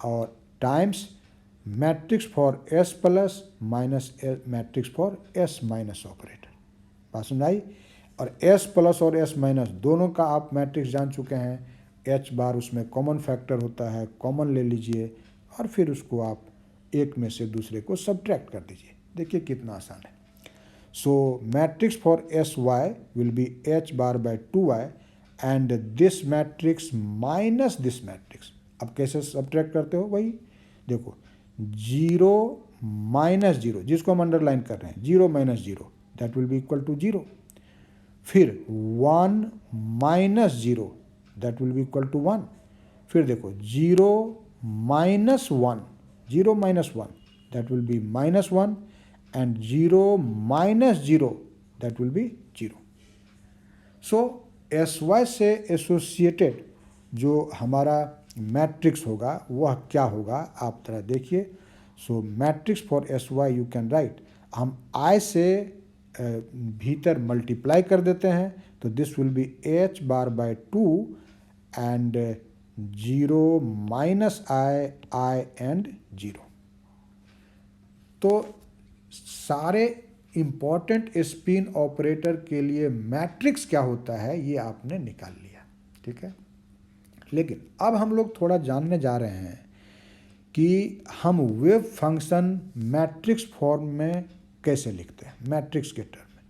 और times matrix for S plus minus matrix for S minus operator. बात समझ आई? और एस प्लस और एस माइनस दोनों का आप मैट्रिक्स जान चुके हैं. एच बार उसमें कॉमन फैक्टर होता है, कॉमन ले लीजिए और फिर उसको आप एक में से दूसरे को सब्ट्रैक्ट कर दीजिए. देखिए कितना आसान है. So matrix for Sy will be h bar by 2i and this matrix minus this matrix. अब कैसे सब्ट्रैक्ट करते हो? वही देखो, 0 माइनस 0 जिसको हम अंडरलाइन कर रहे हैं, 0 minus 0 that will be equal to 0. फिर 1 minus 0 that will be equal to 1. फिर देखो 0 minus 1, 0 minus 1 that will be minus 1 and 0 minus 0 that will be 0. So sy से एसोसिएटेड जो हमारा मैट्रिक्स होगा वह क्या होगा आप तरह देखिए. So matrix for sy you can write, हम i से भीतर मल्टीप्लाई कर देते हैं तो this will be h bar by 2 and 0 minus i and 0. तो सारे इम्पॉर्टेंट स्पिन ऑपरेटर के लिए मैट्रिक्स क्या होता है ये आपने निकाल लिया. ठीक है, लेकिन अब हम लोग थोड़ा जानने जा रहे हैं कि हम वेव फंक्शन मैट्रिक्स फॉर्म में कैसे लिखते हैं, मैट्रिक्स के टर्म में.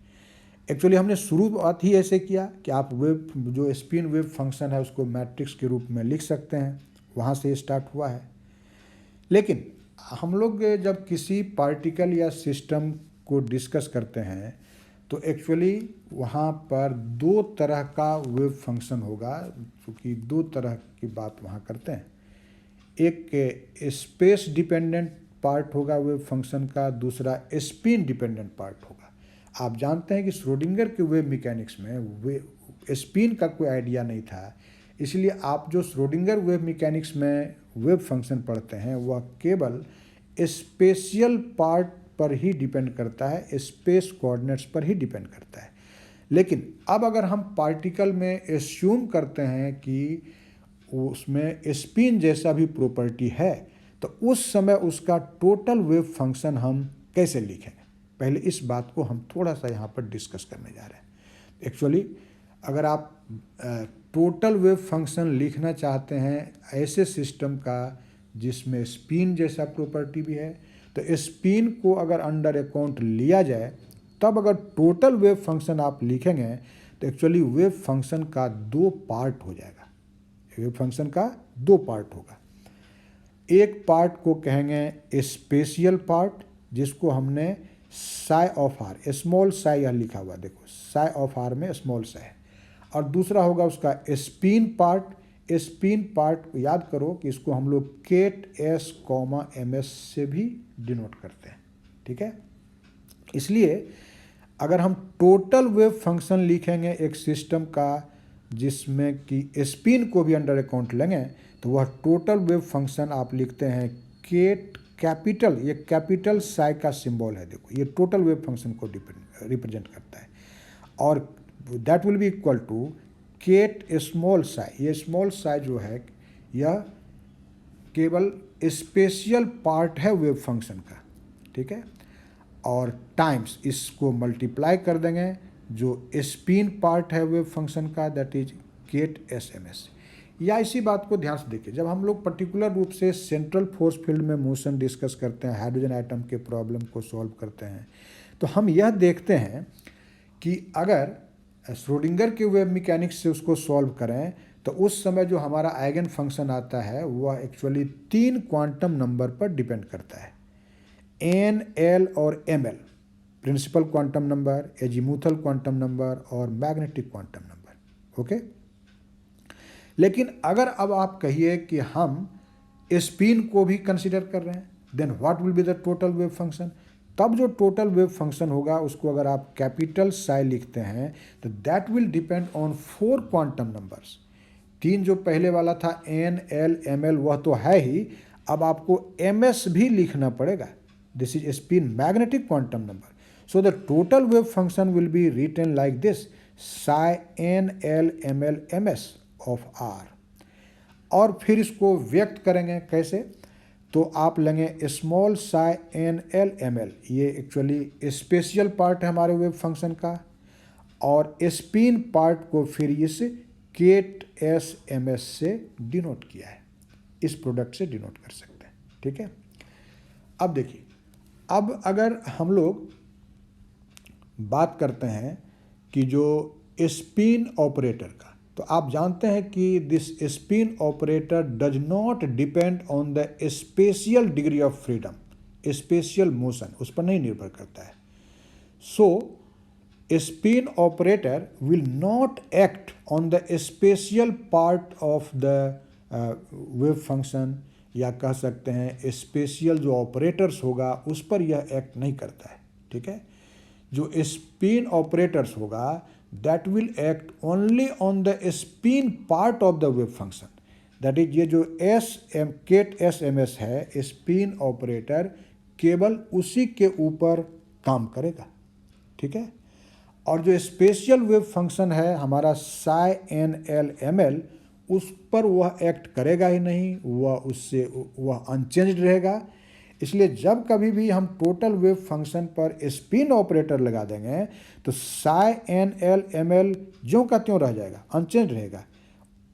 एक्चुअली हमने शुरुआत ही ऐसे किया कि आप वेव जो स्पिन वेव फंक्शन है उसको मैट्रिक्स के रूप में लिख सकते हैं, वहाँ से स्टार्ट हुआ है. लेकिन हम लोग जब किसी पार्टिकल या सिस्टम को डिस्कस करते हैं तो एक्चुअली वहाँ पर दो तरह का वेव फंक्शन होगा, क्योंकि दो तरह की बात वहाँ करते हैं. एक स्पेस डिपेंडेंट पार्ट होगा वेव फंक्शन का, दूसरा स्पिन डिपेंडेंट पार्ट होगा. आप जानते हैं कि श्रोडिंगर के वेव मैकेनिक्स में वे स्पिन का कोई आइडिया नहीं था, इसलिए आप जो श्रोडिंगर वेव मैकेनिक्स में वेव फंक्शन पढ़ते हैं वह केवल स्पेशियल पार्ट पर ही डिपेंड करता है, स्पेस कोऑर्डिनेट्स पर ही डिपेंड करता है. लेकिन अब अगर हम पार्टिकल में एस्यूम करते हैं कि उसमें स्पिन जैसा भी प्रॉपर्टी है तो उस समय उसका टोटल वेव फंक्शन हम कैसे लिखेंगे, पहले इस बात को हम थोड़ा सा यहाँ पर डिस्कस करने जा रहे हैं. एक्चुअली अगर आप टोटल वेव फंक्शन लिखना चाहते हैं ऐसे सिस्टम का जिसमें स्पिन जैसा प्रॉपर्टी भी है तो स्पिन को अगर अंडर अकाउंट लिया जाए तब अगर टोटल वेव फंक्शन आप लिखेंगे तो एक्चुअली वेव फंक्शन का दो पार्ट हो जाएगा. वेव फंक्शन का दो पार्ट होगा. एक पार्ट को कहेंगे स्पेशियल पार्ट जिसको हमने psi of r, small psi यह लिखा हुआ देखो, साई ऑफ आर में स्मॉल साई है. और दूसरा होगा उसका स्पिन पार्ट. स्पिन पार्ट को याद करो कि इसको हम लोग ket s comma m s से भी डिनोट करते हैं. ठीक है, इसलिए अगर हम टोटल वेव फंक्शन लिखेंगे एक सिस्टम का जिसमें कि स्पिन को भी अंडर अकाउंट लेंगे तो वह टोटल वेव फंक्शन आप लिखते हैं केट कैपिटल, ये कैपिटल साई का सिंबल है देखो, ये टोटल वेव फंक्शन को रिप्रेजेंट करता है. और that will be equal to ket small psi. ये स्मॉल साई जो है यह केवल स्पेशियल पार्ट है वेव फंक्शन का. ठीक है, और टाइम्स इसको मल्टीप्लाई कर देंगे जो स्पिन पार्ट है वेव फंक्शन का, that is ket S M s. या इसी बात को ध्यान से देखिए, जब हम लोग पर्टिकुलर रूप से सेंट्रल फोर्स फील्ड में मोशन डिस्कस करते हैं, हाइड्रोजन एटम के प्रॉब्लम को सॉल्व करते हैं, तो हम यह देखते हैं कि अगर श्रोडिंगर के वेव मैकेनिक्स से उसको सॉल्व करें तो उस समय जो हमारा आइगन फंक्शन आता है वह एक्चुअली 3 क्वांटम नंबर पर डिपेंड करता है, एन, एल और m l. Principal quantum number, azimuthal quantum number और मैग्नेटिक क्वांटम नंबर. ओके, लेकिन अगर अब आप कहिए कि हम स्पिन को भी कंसिडर कर रहे हैं, then what will be the total wave function. तब जो टोटल वेव फंक्शन होगा उसको अगर आप कैपिटल साई लिखते हैं तो that will depend on 4 quantum numbers. 3 जो पहले वाला था एन एल एम एल वह तो है ही, अब आपको एम एस भी लिखना पड़ेगा। This is spin magnetic quantum number. So the total wave function will be written like this, psi N L M l m s of r. और फिर इसको व्यक्त करेंगे कैसे, तो आप लेंगे small psi N L M l, ये एक्चुअली स्पेशियल पार्ट है हमारे वेव फंक्शन का, और स्पिन पार्ट को फिर इस केट एस एम एस से डिनोट किया है, इस प्रोडक्ट से डिनोट कर सकते हैं। ठीक है, अब देखिए, अब अगर हम लोग बात करते हैं कि जो स्पिन ऑपरेटर का, तो आप जानते हैं कि this spin operator does not depend on the spatial degree of freedom, spatial motion उस पर नहीं निर्भर करता है। So spin operator will not act on the spatial part of the wave function, या कह सकते हैं स्पेशियल जो ऑपरेटर्स होगा उस पर यह एक्ट नहीं करता है। ठीक है, जो स्पिन ऑपरेटर्स होगा that will act only on the spin part of the wave function, that is ये जो केट एस एम एस है, स्पिन ऑपरेटर केवल उसी के ऊपर काम करेगा। ठीक है, और जो स्पेशियल वेव फंक्शन है हमारा psi N L M l, उस पर वह एक्ट करेगा ही नहीं, वह अनचेंज्ड रहेगा। इसलिए जब कभी भी हम टोटल वेव फंक्शन पर स्पिन ऑपरेटर लगा देंगे तो psi N L M l ज्यों का त्यों रह जाएगा, अनचेंज रहेगा।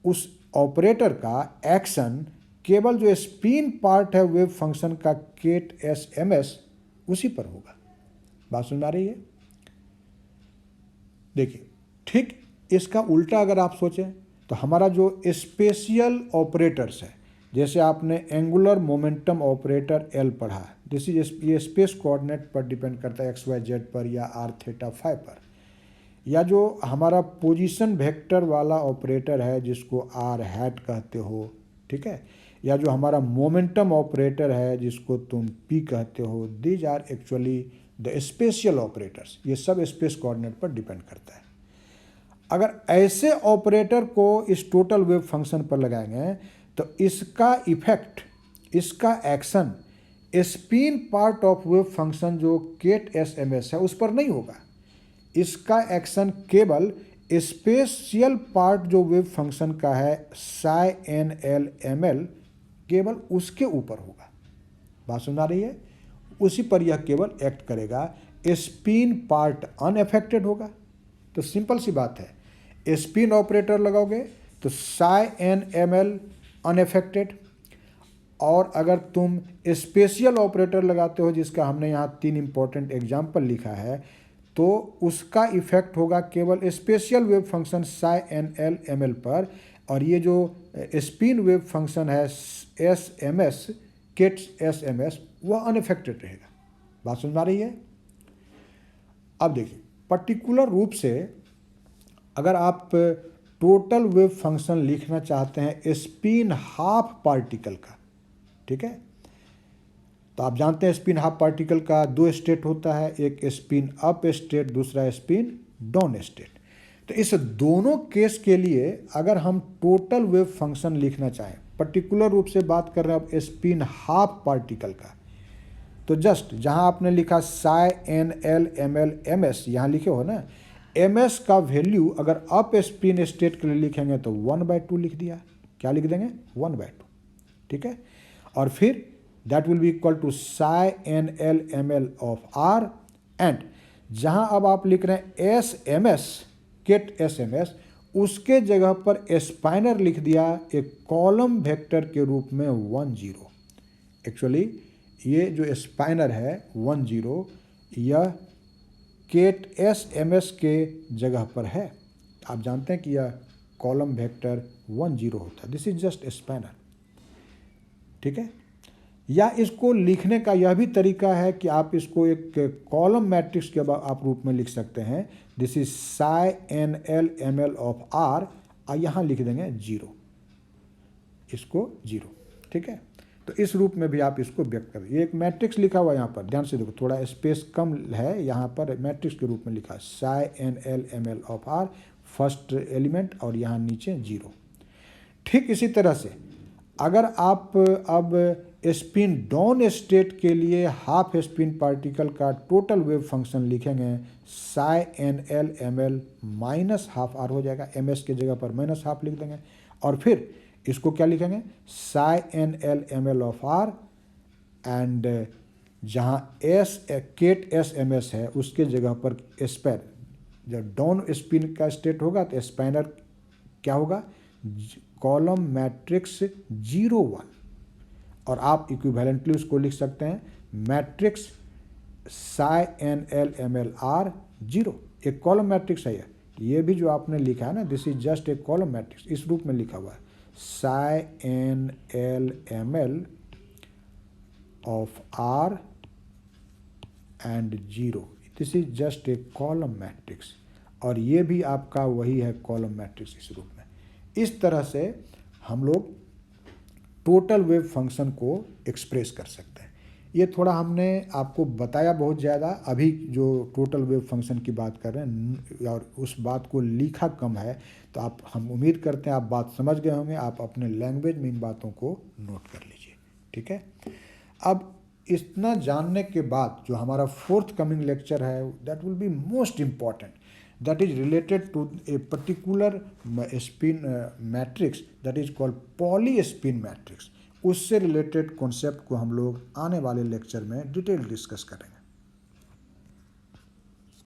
उस ऑपरेटर का एक्शन केवल जो स्पिन पार्ट है वेव फंक्शन का केट एस एम एस उसी पर होगा। बात सुन आ रही है? देखिए, ठीक इसका उल्टा अगर आप सोचें तो हमारा जो स्पेशियल ऑपरेटर्स है, जैसे आपने एंगुलर मोमेंटम ऑपरेटर एल पढ़ा है, दिस इज ये स्पेस कोऑर्डिनेट पर डिपेंड करता है, एक्स वाई जेड पर या आर थीटा फाई पर, या जो हमारा पोजीशन वेक्टर वाला ऑपरेटर है जिसको आर हैट कहते हो। ठीक है, या जो हमारा मोमेंटम ऑपरेटर है जिसको तुम पी कहते हो, these are actually the spatial operators. ये सब स्पेस कोऑर्डिनेट पर डिपेंड करता है। अगर ऐसे ऑपरेटर को इस टोटल वेव फंक्शन पर लगाएंगे तो इसका इफेक्ट, इसका action spin part of wave function जो केट एस एम एस है उस पर नहीं होगा। इसका एक्शन केवल स्पेशियल पार्ट जो वेव फंक्शन का है psi N L M l, केवल उसके ऊपर होगा। बात सुन आ रही है? उसी पर यह केवल एक्ट करेगा, स्पिन पार्ट अनअफेक्टेड होगा। तो सिंपल सी बात है, स्पिन ऑपरेटर लगाओगे तो psi n m l unaffected, और अगर तुम स्पेशियल ऑपरेटर लगाते हो जिसका हमने यहाँ 3 इंपॉर्टेंट एग्जाम्पल लिखा है, तो उसका इफेक्ट होगा केवल spatial wave function psi N L M l पर, और ये जो स्पिन वेव फंक्शन है s M s, ket S M s, वह अनअफेक्टेड रहेगा। बात सुन आ रही है? अब देखिए, पर्टिकुलर रूप से अगर आप टोटल वेव फंक्शन लिखना चाहते हैं स्पिन हाफ पार्टिकल का, ठीक है, तो आप जानते हैं स्पिन हाफ पार्टिकल का 2 स्टेट होता है, एक स्पिन अप स्टेट, दूसरा स्पिन डाउन स्टेट। तो इस दोनों केस के लिए अगर हम टोटल वेव फंक्शन लिखना चाहें, पर्टिकुलर रूप से बात कर रहे हैं अब स्पिन हाफ पार्टिकल का, तो जस्ट जहां आपने लिखा psi N L M l m s, यहाँ लिखे हो ना, एम एस का वैल्यू अगर अप स्पिन स्टेट के लिए लिखेंगे तो 1/2 लिख दिया। क्या लिख देंगे? 1/2। ठीक है, और फिर that will be equal to psi N L M L of are, and जहां अब आप लिख रहे हैं s M s, ket S M s, उसके जगह पर स्पाइनर लिख दिया एक कॉलम वेक्टर के रूप में 10। एक्चुअली ये जो स्पाइनर है 10, यह केट एस एम एस के जगह पर है। आप जानते हैं कि यह कॉलम वेक्टर 10 होता है, दिस इज जस्ट स्पाइनर। ठीक है, या इसको लिखने का यह भी तरीका है कि आप इसको एक कॉलम मैट्रिक्स के आप रूप में लिख सकते हैं, this is psi N L M L of r, और यहाँ लिख देंगे 0। इसको 0, ठीक है। तो इस रूप में भी आप इसको व्यक्त करें। ये एक मैट्रिक्स लिखा हुआ है यहाँ पर, ध्यान से देखो, थोड़ा स्पेस कम है यहाँ पर, मैट्रिक्स के रूप में लिखा है psi N L M L of r, first element और यहाँ नीचे 0। ठीक इसी तरह से अगर आप अब स्पिन डाउन स्टेट के लिए हाफ स्पिन पार्टिकल का टोटल वेव फंक्शन लिखेंगे, psi N L M l minus half r हो जाएगा, एम एस की जगह पर माइनस हाफ लिख देंगे, और फिर इसको क्या लिखेंगे, psi N L M L of are, and जहाँ S ket S M S है उसके जगह पर स्पैन, जब डाउन स्पिन का स्टेट होगा तो स्पैनर क्या होगा, कॉलम मैट्रिक्स 0 1, और आप इक्विवेलेंटली उसको लिख सकते हैं matrix psi N L M l r 0, एक कॉलम मैट्रिक्स है ये भी जो आपने लिखा है ना, this is just a column matrix, इस रूप में लिखा हुआ है psi N L M L of are and 0, this is just a column matrix, और ये भी आपका वही है कॉलम मैट्रिक्स इस रूप में। इस तरह से हम लोग टोटल वेव फंक्शन को एक्सप्रेस कर सकते हैं। ये थोड़ा हमने आपको बताया बहुत ज़्यादा, अभी जो टोटल वेव फंक्शन की बात कर रहे हैं और उस बात को लिखा कम है, तो आप, हम उम्मीद करते हैं आप बात समझ गए होंगे, आप अपने लैंग्वेज में इन बातों को नोट कर लीजिए, ठीक है। अब इतना जानने के बाद जो हमारा फोर्थ कमिंग लेक्चर है, that will be most important, that is related to a particular spin matrix that is called polyspin matrix। उससे रिलेटेड कॉन्सेप्ट को हम लोग आने वाले लेक्चर में डिटेल डिस्कस करेंगे।